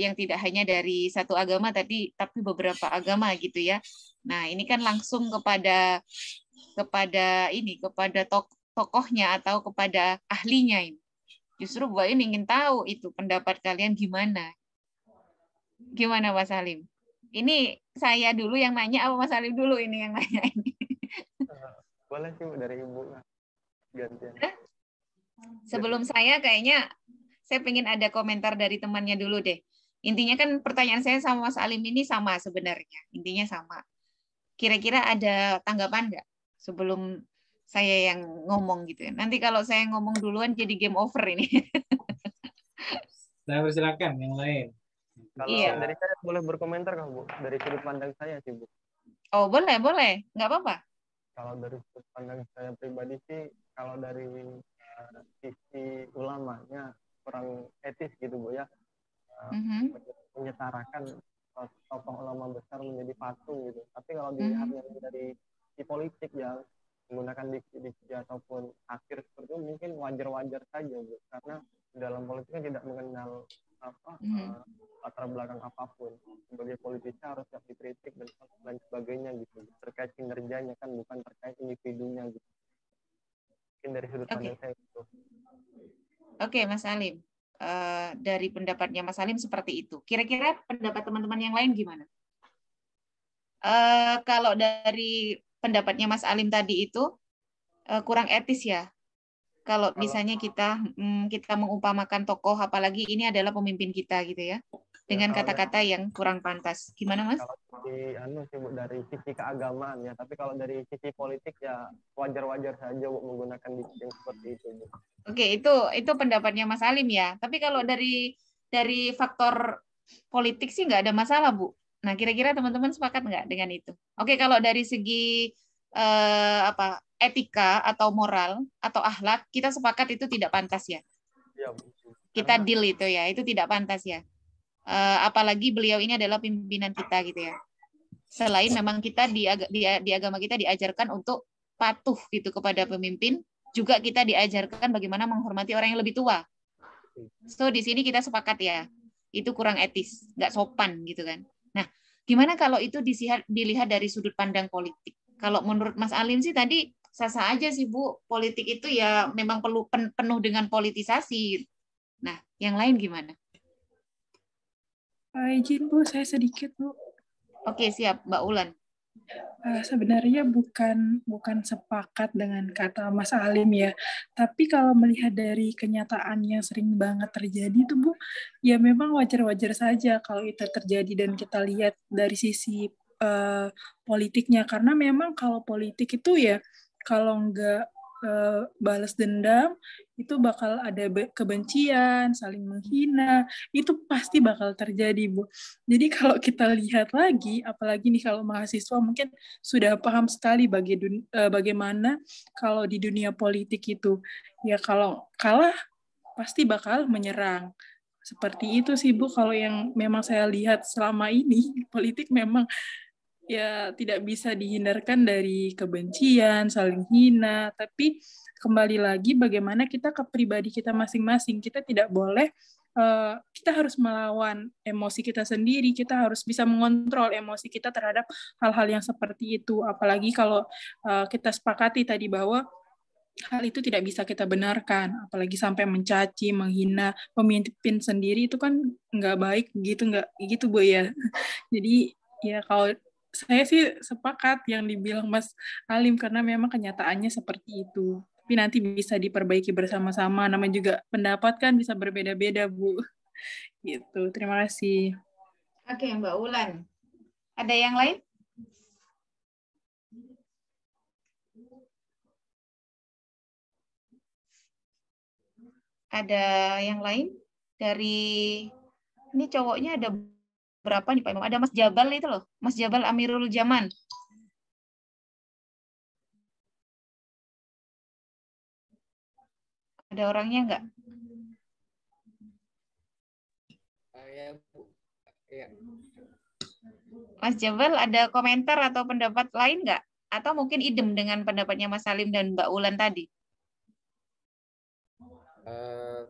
yang tidak hanya dari satu agama tapi beberapa agama gitu ya. Nah, ini kan langsung kepada tokohnya atau kepada ahlinya ini. Justru Bu Ayun ingin tahu itu pendapat kalian gimana. Gimana Mas Salim? Ini saya dulu yang nanya apa Mas Salim dulu ini yang nanya ini? Boleh sih dari Ibu. Gantian. Sebelum saya pengen ada komentar dari temannya dulu deh. Intinya kan pertanyaan saya sama Mas Alim ini sama sebenarnya. Intinya sama. Kira-kira ada tanggapan nggak sebelum saya yang ngomong gitu ya? Nanti kalau saya ngomong duluan jadi game over ini. Saya persilakan yang lain. Kalau dari saya boleh berkomentar kan Bu? Dari sudut pandang saya sih Bu. Oh boleh. Nggak apa-apa. Kalau dari sudut pandang saya pribadi sih, kalau dari sisi ulamanya kurang etis gitu Bu ya, menyetarakan tokoh ulama besar menjadi patung gitu. Tapi kalau dilihatnya dari di politik yang menggunakan diksi ataupun akhir seperti itu mungkin wajar-wajar saja Bu, karena dalam politik kan tidak mengenal latar belakang apapun. Sebagai politisi harus siap dikritik dan lain sebagainya gitu, terkait kinerjanya kan, bukan terkait individunya gitu. Mungkin dari sudut pandang saya itu. Oke, Mas Alim. Dari pendapatnya Mas Alim seperti itu. Kira-kira pendapat teman-teman yang lain gimana? Kalau dari pendapatnya Mas Alim tadi itu kurang etis ya. Kalau misalnya kita mengumpamakan tokoh, apalagi ini adalah pemimpin kita gitu ya, dengan kalau kata-kata yang kurang pantas. Gimana, Mas? Kalau dari sisi keagamaan ya, tapi kalau dari sisi politik ya wajar-wajar saja Bu menggunakan diksi yang seperti itu Bu. Oke, itu pendapatnya Mas Alim ya. Tapi kalau dari faktor politik sih nggak ada masalah, Bu. Nah, kira-kira teman-teman sepakat nggak dengan itu? Oke, kalau dari segi etika atau moral atau akhlak, kita sepakat itu tidak pantas ya. Iya, Bu. Kita deal itu ya, itu tidak pantas ya. Apalagi beliau ini adalah pimpinan kita gitu ya. Selain memang kita di agama kita diajarkan untuk patuh gitu kepada pemimpin, juga kita diajarkan bagaimana menghormati orang yang lebih tua. So di sini kita sepakat ya, itu kurang etis, nggak sopan gitu kan. Nah, gimana kalau itu dilihat dari sudut pandang politik? Kalau menurut Mas Alim sih tadi sah-sah aja sih Bu, politik itu ya memang perlu penuh dengan politisasi. Nah, yang lain gimana? Izin Bu, saya sedikit Bu. Oke, siap, Mbak Ulan. Sebenarnya bukan sepakat dengan kata Mas Alim ya, tapi kalau melihat dari kenyataan yang sering banget terjadi tuh Bu, ya memang wajar-wajar saja kalau itu terjadi dan kita lihat dari sisi politiknya, karena memang kalau politik itu ya kalau nggak balas dendam itu bakal ada kebencian, saling menghina, itu pasti bakal terjadi Bu. Jadi kalau kita lihat lagi, apalagi nih kalau mahasiswa mungkin sudah paham sekali bagaimana kalau di dunia politik itu ya kalau kalah pasti bakal menyerang. Seperti itu sih Bu, kalau yang memang saya lihat selama ini politik memang ya tidak bisa dihindarkan dari kebencian, saling hina, tapi kembali lagi bagaimana kita ke pribadi kita masing-masing. Kita tidak boleh, kita harus melawan emosi kita sendiri, kita harus bisa mengontrol emosi kita terhadap hal-hal yang seperti itu. Apalagi kalau kita sepakati tadi bahwa hal itu tidak bisa kita benarkan, apalagi sampai mencaci, menghina pemimpin sendiri, itu kan nggak baik gitu Bu ya. Jadi ya kalau saya sih sepakat yang dibilang Mas Alim, karena memang kenyataannya seperti itu. Tapi nanti bisa diperbaiki bersama-sama, namanya juga pendapat kan bisa berbeda-beda Bu. Gitu, terima kasih. Oke, Mbak Ulan. Ada yang lain? Ada yang lain? Dari ini cowoknya ada berapa nih Pak Imam? Ada Mas Jabal itu loh, Mas Jabal Amirul Zaman. Ada orangnya nggak? Ya, Bu. Ya. Mas Jabal ada komentar atau pendapat lain nggak? Atau mungkin idem dengan pendapatnya Mas Salim dan Mbak Ulan tadi?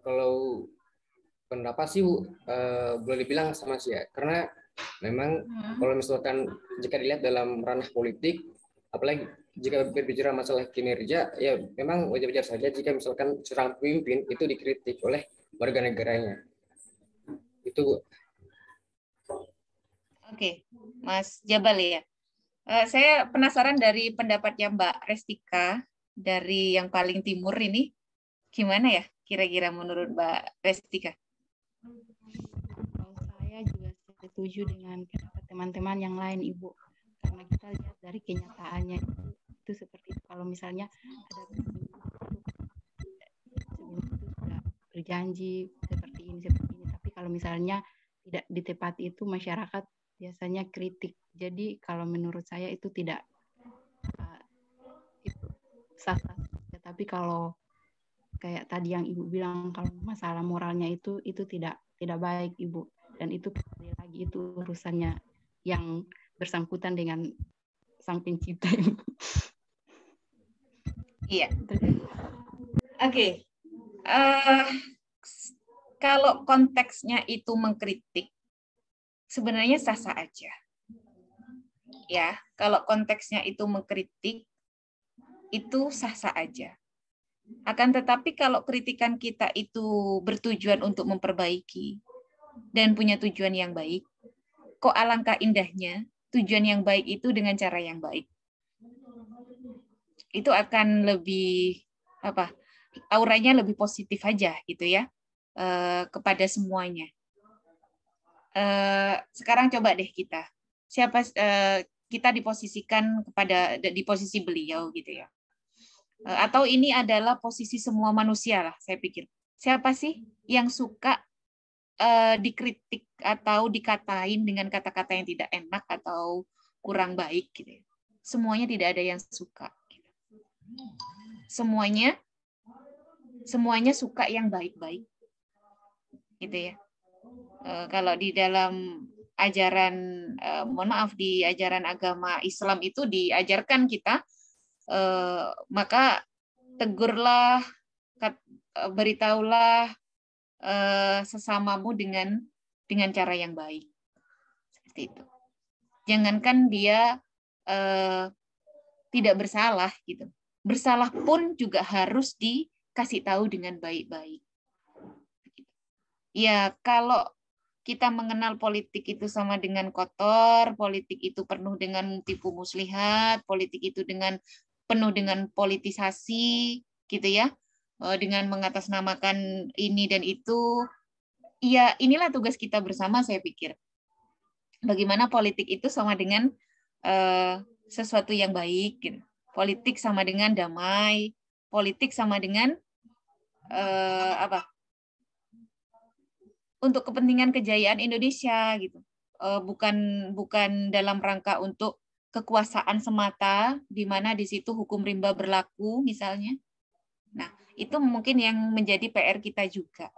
Kalau pendapat sih Bu, boleh dibilang sama sih ya, karena memang kalau misalkan jika dilihat dalam ranah politik, apalagi jika berbicara masalah kinerja, ya memang wajar-wajar saja jika misalkan seorang pemimpin itu dikritik oleh warga negaranya. Itu Bu. Oke, Mas Jabal ya. Saya penasaran dari pendapatnya Mbak Restika dari yang paling timur ini, gimana ya kira-kira menurut Mbak Restika? Saya juga setuju dengan pendapat teman-teman yang lain, Ibu. Karena kita lihat dari kenyataannya itu seperti itu. Kalau misalnya ada sebelum itu sudah berjanji seperti ini. Tapi kalau misalnya tidak ditepati itu, masyarakat biasanya kritik. Jadi kalau menurut saya itu tidak sah-sah. Tapi kalau kayak tadi yang Ibu bilang, kalau masalah moralnya itu tidak baik Ibu, dan itu kembali lagi itu urusannya yang bersangkutan dengan sang pencipta Ibu. Iya. Oke. Kalau konteksnya itu mengkritik, sebenarnya sah-sah aja. Ya, kalau konteksnya itu mengkritik, itu sah-sah aja. Akan tetapi kalau kritikan kita itu bertujuan untuk memperbaiki dan punya tujuan yang baik, kok alangkah indahnya tujuan yang baik itu dengan cara yang baik. Itu akan lebih auranya lebih positif aja gitu ya, kepada semuanya. Sekarang coba deh kita, kita diposisikan di posisi beliau gitu ya. Atau ini adalah posisi semua manusia lah, saya pikir. Siapa sih yang suka dikritik atau dikatain dengan kata-kata yang tidak enak atau kurang baik gitu ya. Semuanya tidak ada yang suka. Semuanya suka yang baik-baik. Gitu ya. Kalau di dalam ajaran di ajaran agama Islam itu diajarkan kita maka tegurlah, beritahulah sesamamu dengan cara yang baik. Seperti itu. Jangankan dia tidak bersalah gitu. Bersalah pun juga harus dikasih tahu dengan baik-baik. Ya, kalau kita mengenal politik itu sama dengan kotor, politik itu penuh dengan tipu muslihat, politik itu penuh dengan politisasi, gitu ya, dengan mengatasnamakan ini dan itu. Ya, inilah tugas kita bersama, saya pikir. Bagaimana politik itu sama dengan sesuatu yang baik, gitu. Politik sama dengan damai, politik sama dengan untuk kepentingan kejayaan Indonesia gitu, bukan dalam rangka untuk kekuasaan semata, di mana di situ hukum rimba berlaku misalnya. Nah, itu mungkin yang menjadi PR kita juga,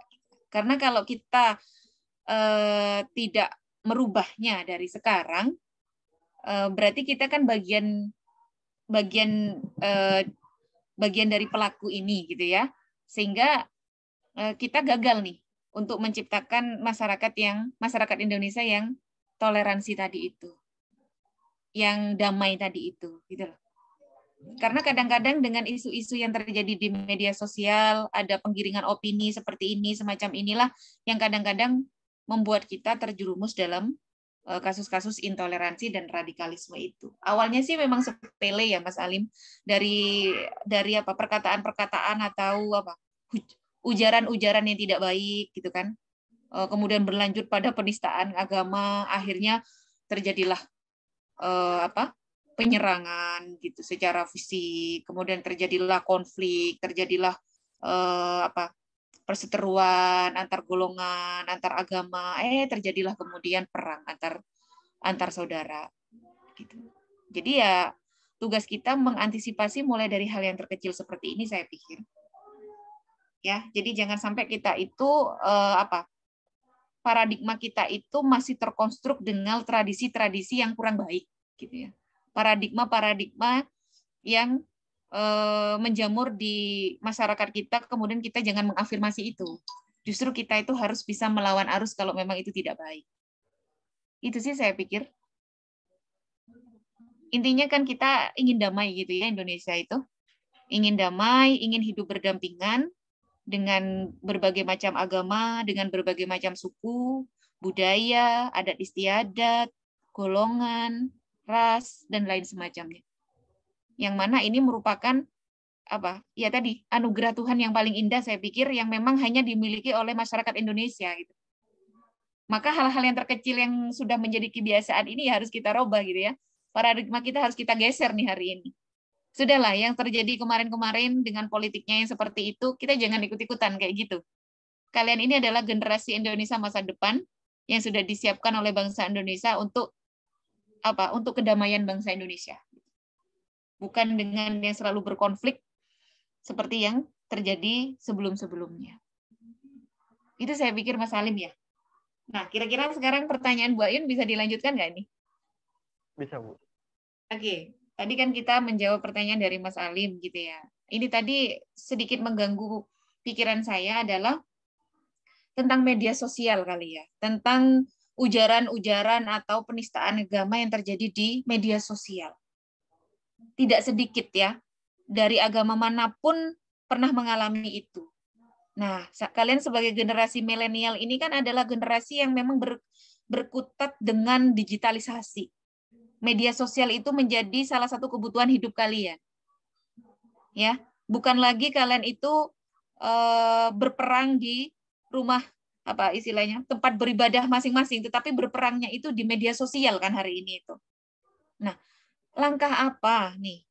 karena kalau kita tidak merubahnya dari sekarang, berarti kita kan bagian dari pelaku ini gitu ya, sehingga kita gagal nih untuk menciptakan masyarakat Indonesia yang toleransi tadi itu, yang damai tadi itu, gitu loh. Karena kadang-kadang dengan isu-isu yang terjadi di media sosial, ada penggiringan opini seperti ini, semacam inilah yang kadang-kadang membuat kita terjerumus dalam kasus-kasus intoleransi dan radikalisme itu. Awalnya sih memang sepele ya, Mas Alim, dari perkataan-perkataan atau ujaran-ujaran yang tidak baik gitu kan, kemudian berlanjut pada penistaan agama, akhirnya terjadilah penyerangan gitu secara fisik, kemudian terjadilah konflik, terjadilah perseteruan antar golongan, antar agama, terjadilah kemudian perang antar saudara gitu. Jadi ya tugas kita mengantisipasi mulai dari hal yang terkecil seperti ini, saya pikir. Ya, jadi jangan sampai kita itu paradigma kita itu masih terkonstruk dengan tradisi-tradisi yang kurang baik, gitu ya. Paradigma-paradigma yang menjamur di masyarakat kita, kemudian kita jangan mengafirmasi itu. Justru kita itu harus bisa melawan arus kalau memang itu tidak baik. Itu sih saya pikir. Intinya kan kita ingin damai gitu ya, Indonesia itu. Ingin damai, ingin hidup berdampingan dengan berbagai macam agama, dengan berbagai macam suku, budaya, adat istiadat, golongan, ras, dan lain semacamnya. Yang mana ini merupakan ya tadi anugerah Tuhan yang paling indah, saya pikir, yang memang hanya dimiliki oleh masyarakat Indonesia gitu. Maka hal-hal yang terkecil yang sudah menjadi kebiasaan ini harus kita robah gitu ya. Paradigma kita harus kita geser nih hari ini. Sudahlah, yang terjadi kemarin-kemarin dengan politiknya yang seperti itu, kita jangan ikut-ikutan kayak gitu. Kalian ini adalah generasi Indonesia masa depan yang sudah disiapkan oleh bangsa Indonesia untuk kedamaian bangsa Indonesia. Bukan dengan yang selalu berkonflik seperti yang terjadi sebelum-sebelumnya. Itu saya pikir, Mas Salim ya. Nah, kira-kira sekarang pertanyaan Bu Ayun bisa dilanjutkan nggak ini? Bisa, Bu. Oke. Tadi kan kita menjawab pertanyaan dari Mas Alim gitu ya. Ini tadi sedikit mengganggu pikiran saya adalah tentang media sosial kali ya. Tentang ujaran-ujaran atau penistaan agama yang terjadi di media sosial. Tidak sedikit ya. Dari agama manapun pernah mengalami itu. Nah, kalian sebagai generasi milenial ini kan adalah generasi yang memang berkutat dengan digitalisasi. Media sosial itu menjadi salah satu kebutuhan hidup kalian. Ya, bukan lagi kalian itu berperang di rumah apa istilahnya, tempat beribadah masing-masing, tetapi berperangnya itu di media sosial kan hari ini itu. Nah, langkah apa nih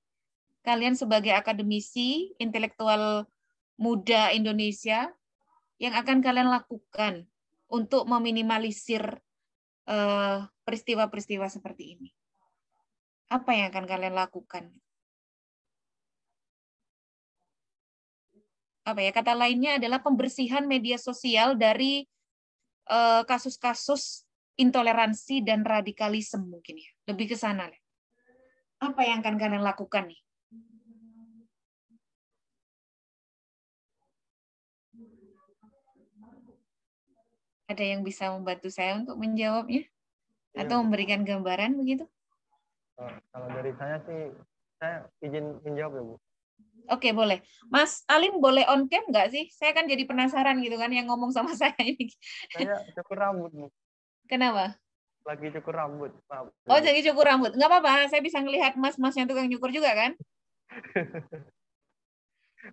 kalian sebagai akademisi, intelektual muda Indonesia yang akan kalian lakukan untuk meminimalisir peristiwa-peristiwa seperti ini? Apa yang akan kalian lakukan? Apa ya, kata lainnya adalah pembersihan media sosial dari kasus-kasus intoleransi dan radikalisme mungkin ya. Lebih ke sana. Apa yang akan kalian lakukan nih? Ada yang bisa membantu saya untuk menjawabnya? Atau memberikan gambaran begitu? Kalau dari saya sih, saya izin menjawab ya Bu. Oke, boleh. Mas Alim boleh on cam nggak sih? Saya kan jadi penasaran gitu kan yang ngomong sama saya ini. Saya cukur rambut Bu. Kenapa? Lagi cukur rambut. Maaf. Oh, jadi cukur rambut. Nggak apa-apa, saya bisa ngelihat mas-mas yang tukang nyukur juga kan?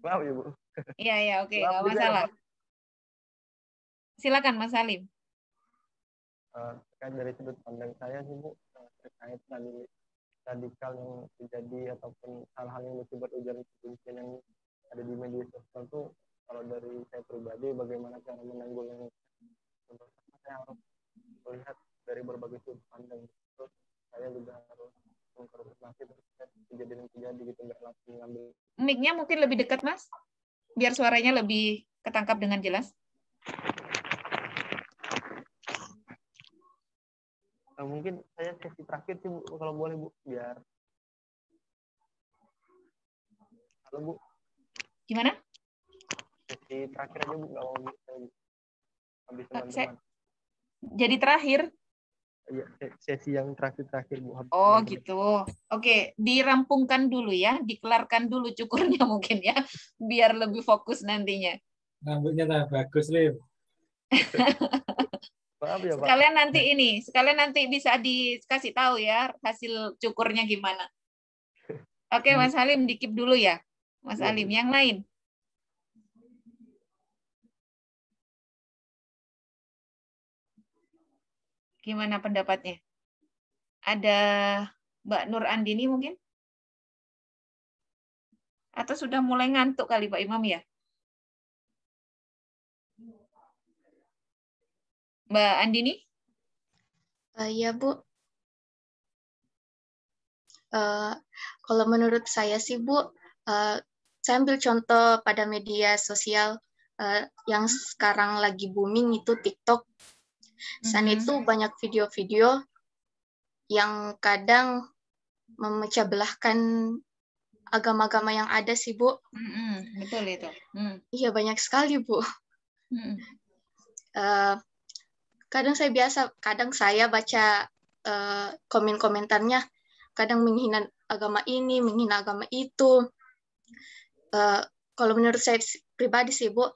Maaf ya Bu. Iya, oke, nggak masalah. Silakan Mas Alim. Terkait dari sudut pandang saya sih Bu, terkait tadi radikal yang terjadi ataupun hal-hal yang disebut ujaran kebencian yang ada di media sosial itu, kalau dari saya pribadi bagaimana cara menanggulangi, saya harus melihat dari berbagai sudut pandang. Terus saya juga harus mengkonfirmasi terkait kejadian-kejadian gitu, nggak langsung ngambil. Mic-nya mungkin lebih dekat Mas, biar suaranya lebih ketangkap dengan jelas. Mungkin saya sesi terakhir sih Bu, kalau boleh Bu, biar. Halo Bu. Gimana? Sesi terakhir aja Bu, nggak mau habis teman-teman. Jadi terakhir? Iya, sesi yang terakhir Bu. Oh gitu. Oke, dirampungkan dulu ya, dikelarkan dulu cukurnya mungkin ya, biar lebih fokus nantinya. Rambutnya tak bagus, Lim. Maaf ya, Pak. Sekalian nanti bisa dikasih tahu ya hasil cukurnya gimana. Oke, Mas Halim dikip dulu ya. Mas Halim, yang lain. Gimana pendapatnya? Ada Mbak Nur Andini mungkin? Atau sudah mulai ngantuk kali Pak Imam ya? Mbak Andini? Iya, Bu. Kalau menurut saya sih, Bu, saya ambil contoh pada media sosial yang sekarang lagi booming itu TikTok. Sana itu banyak video-video yang kadang memecah belahkan agama-agama yang ada sih, Bu. Betul itu. Iya, banyak sekali, Bu. Kadang saya baca komen-komentarnya, kadang menghina agama ini, menghina agama itu. Kalau menurut saya pribadi sih, Bu,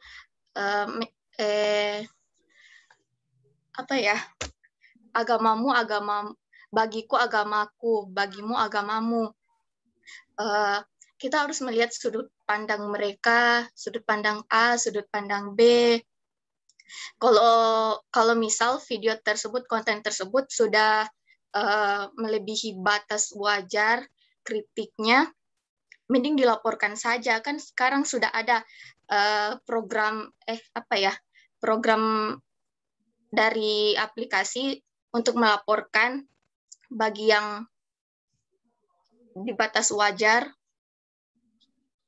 agamamu agama, bagiku agamaku, bagimu agamamu. Kita harus melihat sudut pandang mereka, sudut pandang A, sudut pandang B. Kalau misal video tersebut, konten tersebut sudah melebihi batas wajar kritiknya, mending dilaporkan saja. Kan sekarang sudah ada program dari aplikasi untuk melaporkan bagi yang di batas wajar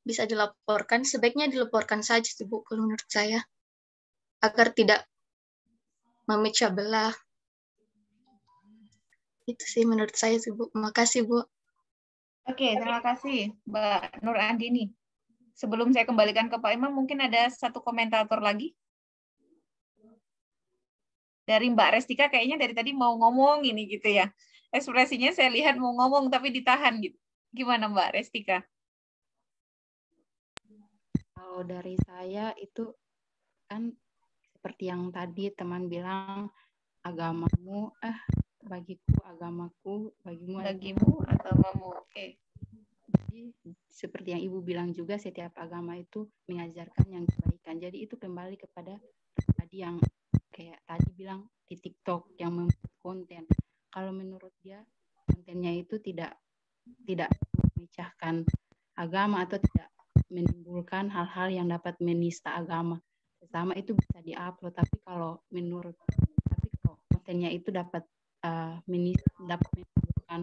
bisa dilaporkan. Sebaiknya dilaporkan saja sih, Bu, kalau menurut saya, agar tidak memecah belah. Itu sih menurut saya sih, Bu. Makasih, Bu. Oke, terima kasih Mbak Nur Andini. Sebelum saya kembalikan ke Pak Imam, mungkin ada satu komentator lagi. Dari Mbak Restika kayaknya dari tadi mau ngomong ini gitu ya. Ekspresinya saya lihat mau ngomong tapi ditahan gitu. Gimana Mbak Restika? Kalau dari saya itu kan seperti yang tadi teman bilang, agamamu, bagiku agamaku, bagimu agamamu. Oke. Jadi seperti yang Ibu bilang juga, setiap agama itu mengajarkan yang kebaikan. Jadi itu kembali kepada tadi yang kayak tadi bilang di TikTok yang membuat konten. Kalau menurut dia kontennya itu tidak memecahkan agama atau tidak menimbulkan hal-hal yang dapat menista agama. Sama itu bisa diupload, tapi kalau kontennya itu dapat menimbulkan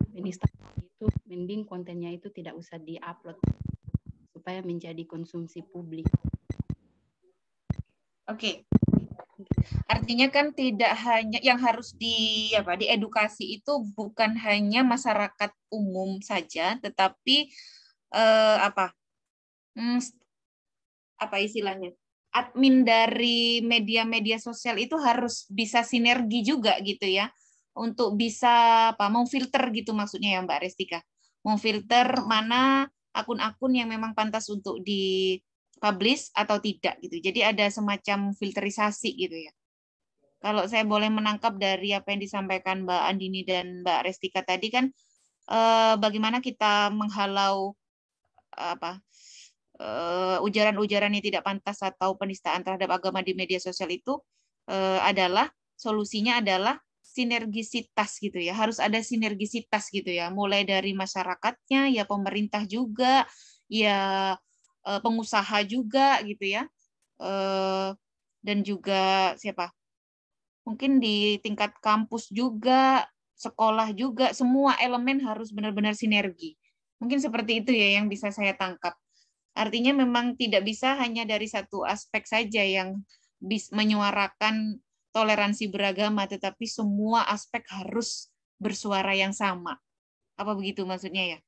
menista itu, mending kontennya itu tidak usah diupload supaya menjadi konsumsi publik. Oke. Artinya kan tidak hanya yang harus diedukasi itu bukan hanya masyarakat umum saja, tetapi apa istilahnya? Admin dari media-media sosial itu harus bisa sinergi juga gitu ya, untuk bisa memfilter gitu maksudnya ya Mbak Restika. Memfilter mana akun-akun yang memang pantas untuk di-publish atau tidak gitu. Jadi ada semacam filterisasi gitu ya. Kalau saya boleh menangkap dari apa yang disampaikan Mbak Andini dan Mbak Restika tadi kan, bagaimana kita menghalau ujaran-ujaran yang tidak pantas atau penistaan terhadap agama di media sosial itu solusinya adalah sinergisitas gitu ya. Harus ada sinergisitas gitu ya. Mulai dari masyarakatnya, ya pemerintah juga, ya pengusaha juga gitu ya. Dan juga siapa? Mungkin di tingkat kampus juga, sekolah juga, semua elemen harus benar-benar sinergi. Mungkin seperti itu ya yang bisa saya tangkap. Artinya memang tidak bisa hanya dari satu aspek saja yang menyuarakan toleransi beragama, tetapi semua aspek harus bersuara yang sama. Apa begitu maksudnya ya?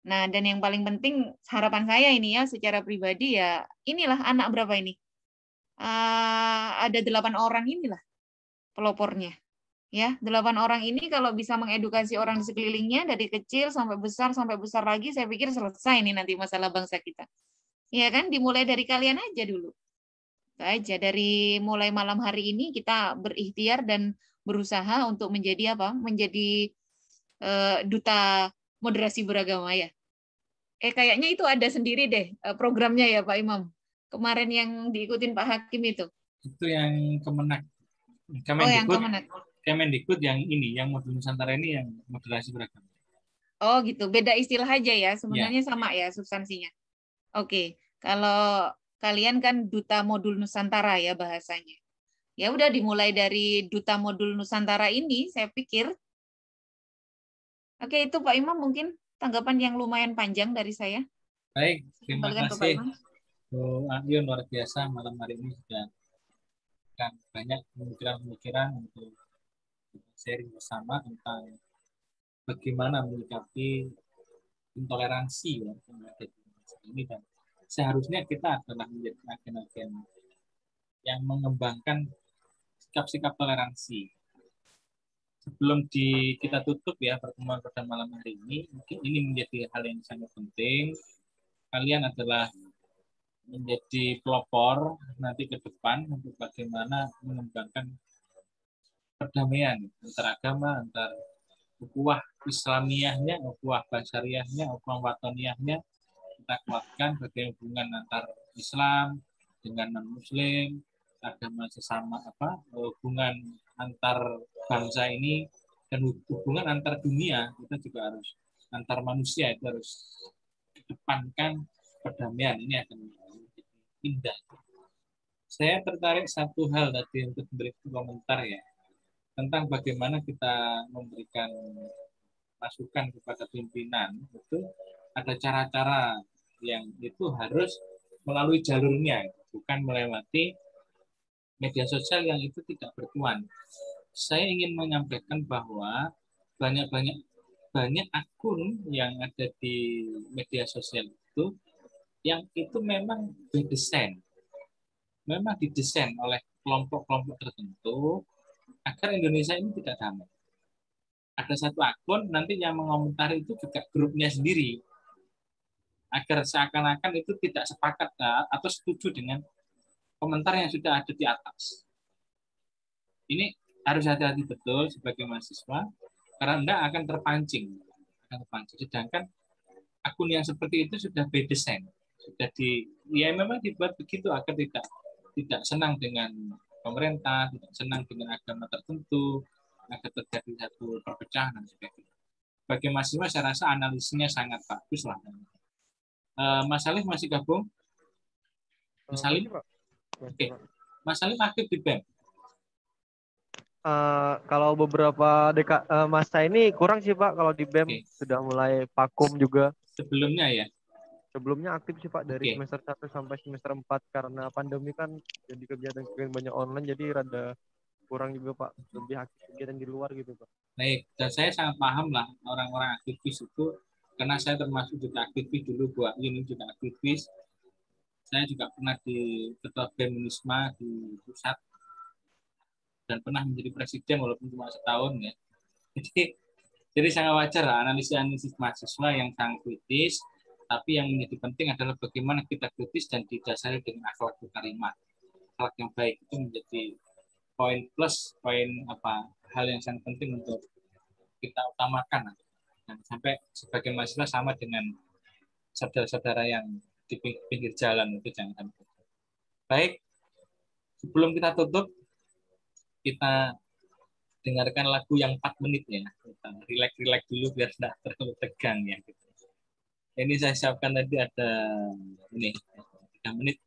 Nah, dan yang paling penting harapan saya ini ya secara pribadi ya, inilah anak berapa ini? Ada 8 orang inilah pelopornya. Ya, 8 orang ini kalau bisa mengedukasi orang di sekelilingnya dari kecil sampai besar lagi, saya pikir selesai nih nanti masalah bangsa kita. Ya kan, dimulai dari kalian aja dulu. Aja dari mulai malam hari ini kita berikhtiar dan berusaha untuk menjadi Menjadi duta moderasi beragama ya. Kayaknya itu ada sendiri deh programnya ya Pak Imam. Kemarin yang diikutin Pak Hakim itu. Itu yang Kemenak. Yang Kemenak. Kemendikbud yang ini, yang modul Nusantara ini yang moderasi beragama. Oh gitu, beda istilah aja ya, sebenarnya sama ya substansinya. Oke, kalau kalian kan duta modul Nusantara ya bahasanya. Ya udah dimulai dari duta modul Nusantara ini, saya pikir. Oke, itu Pak Imam mungkin tanggapan yang lumayan panjang dari saya. Baik, terima kasih. Bu Ayun luar biasa malam hari ini sudah banyak pemikiran-pemikiran untuk sharing bersama tentang bagaimana menyikapi intoleransi ya, ini, dan seharusnya kita adalah menjadi agen-agen yang mengembangkan sikap-sikap toleransi. Sebelum kita tutup ya pertemuan pada malam hari ini, mungkin ini menjadi hal yang sangat penting. Kalian adalah menjadi pelopor nanti ke depan untuk bagaimana mengembangkan perdamaian antar agama, antar ukhuwah Islamiyahnya, ukhuwah Basyariahnya, ukhuwah Watoniyahnya. Kita kuatkan bagaimana hubungan antar Islam dengan non-Muslim, agama sesama hubungan antar bangsa ini, dan hubungan antar dunia. Kita juga harus antar manusia itu harus kedepankan perdamaian. Ini akan indah. Saya tertarik satu hal tadi untuk memberikan komentar ya, tentang bagaimana kita memberikan masukan kepada pimpinan. Itu ada cara-cara yang itu harus melalui jalurnya, bukan melewati media sosial yang itu tidak bertuan. Saya ingin menyampaikan bahwa banyak akun yang ada di media sosial itu yang itu memang didesain, memang didesain oleh kelompok-kelompok tertentu agar Indonesia ini tidak damai. Ada satu akun nanti yang mengomentari itu juga grupnya sendiri, agar seakan-akan itu tidak sepakat atau setuju dengan komentar yang sudah ada di atas. Ini harus hati-hati betul sebagai mahasiswa, karena Anda akan terpancing. Sedangkan akun yang seperti itu sudah by design, memang dibuat begitu agar tidak tidak senang dengan pemerintah, tidak senang dengan agama tertentu, agar terjadi satu perpecahan dan sebagainya. Bagi mahasiswa saya rasa analisisnya sangat bagus lah. Mas Salim masih gabung? Mas Salim? Oke. Mas Salim aktif di BEM? Kalau beberapa masa ini kurang sih Pak, kalau di BEM sudah mulai vakum juga. Sebelumnya ya? Sebelumnya aktif sih Pak, dari semester 1 sampai semester 4 karena pandemi kan jadi kegiatan banyak online, jadi rada kurang juga Pak, lebih aktif kegiatan di luar gitu Pak. Baik, dan saya sangat paham lah orang-orang aktivis itu, karena saya termasuk juga aktivis dulu, Bu Ayun juga aktivis. Saya juga pernah di ketua BEM Unisma di pusat, dan pernah menjadi presiden walaupun cuma setahun ya. Jadi sangat wajar lah analisis mahasiswa yang sangat kritis, tapi yang menjadi penting adalah bagaimana kita kritis dan didasari dengan akhlak karimah. Akhlak yang baik itu menjadi poin plus, poin hal yang sangat penting untuk kita utamakan. Dan sampai sebagai mahasiswa sama dengan saudara-saudara yang di pinggir jalan itu jangan sampai. Baik, sebelum kita tutup, kita dengarkan lagu yang 4 menit ya. Kita relax dulu biar tidak terlalu tegang ya. Ini saya siapkan tadi ada ini 3 menit.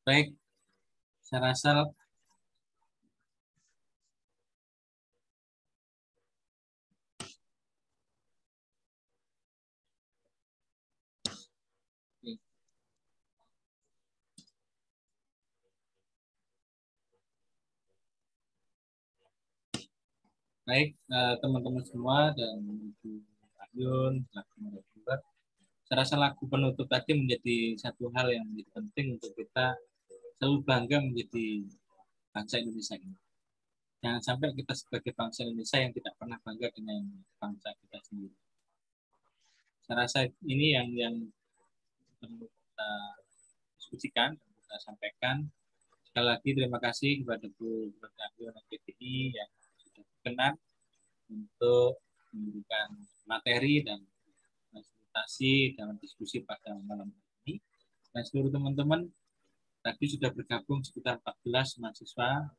Baik, saya rasa baik teman-teman semua dan Ibu Ayun, saya rasa lagu penutup tadi menjadi satu hal yang menjadi penting untuk kita selalu bangga menjadi bangsa Indonesia ini. Jangan sampai kita sebagai bangsa Indonesia yang tidak pernah bangga dengan bangsa kita sendiri. Saya rasa ini yang perlu kita diskusikan, kita sampaikan. Sekali lagi terima kasih kepada Bu Ayun PTI yang sudah berkenan untuk memberikan materi dan konsultasi dalam diskusi pada malam ini. Dan seluruh teman-teman tadi sudah bergabung sekitar 14 mahasiswa,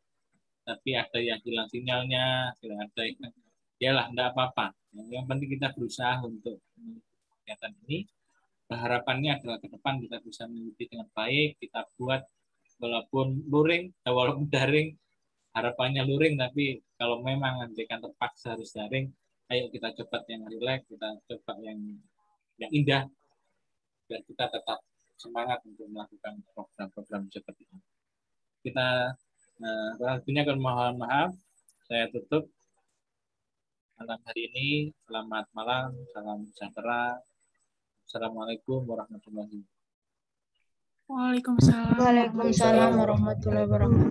tapi ada yang hilang sinyalnya, ada yang yalah, enggak apa-apa. Yang penting kita berusaha untuk kegiatan ini. harapannya adalah ke depan kita bisa mengikuti dengan baik, kita buat walaupun luring, walaupun daring, harapannya luring, tapi kalau memang nanti kan terpaksa harus daring, ayo kita coba yang rileks, kita coba yang indah, biar kita tetap semangat untuk melakukan program-program seperti ini. Kita selanjutnya akan mohon maaf, saya tutup malam hari ini. Selamat malam, salam sejahtera. Assalamualaikum warahmatullahi wabarakatuh. Waalaikumsalam. Waalaikumsalam warahmatullahi wabarakatuh.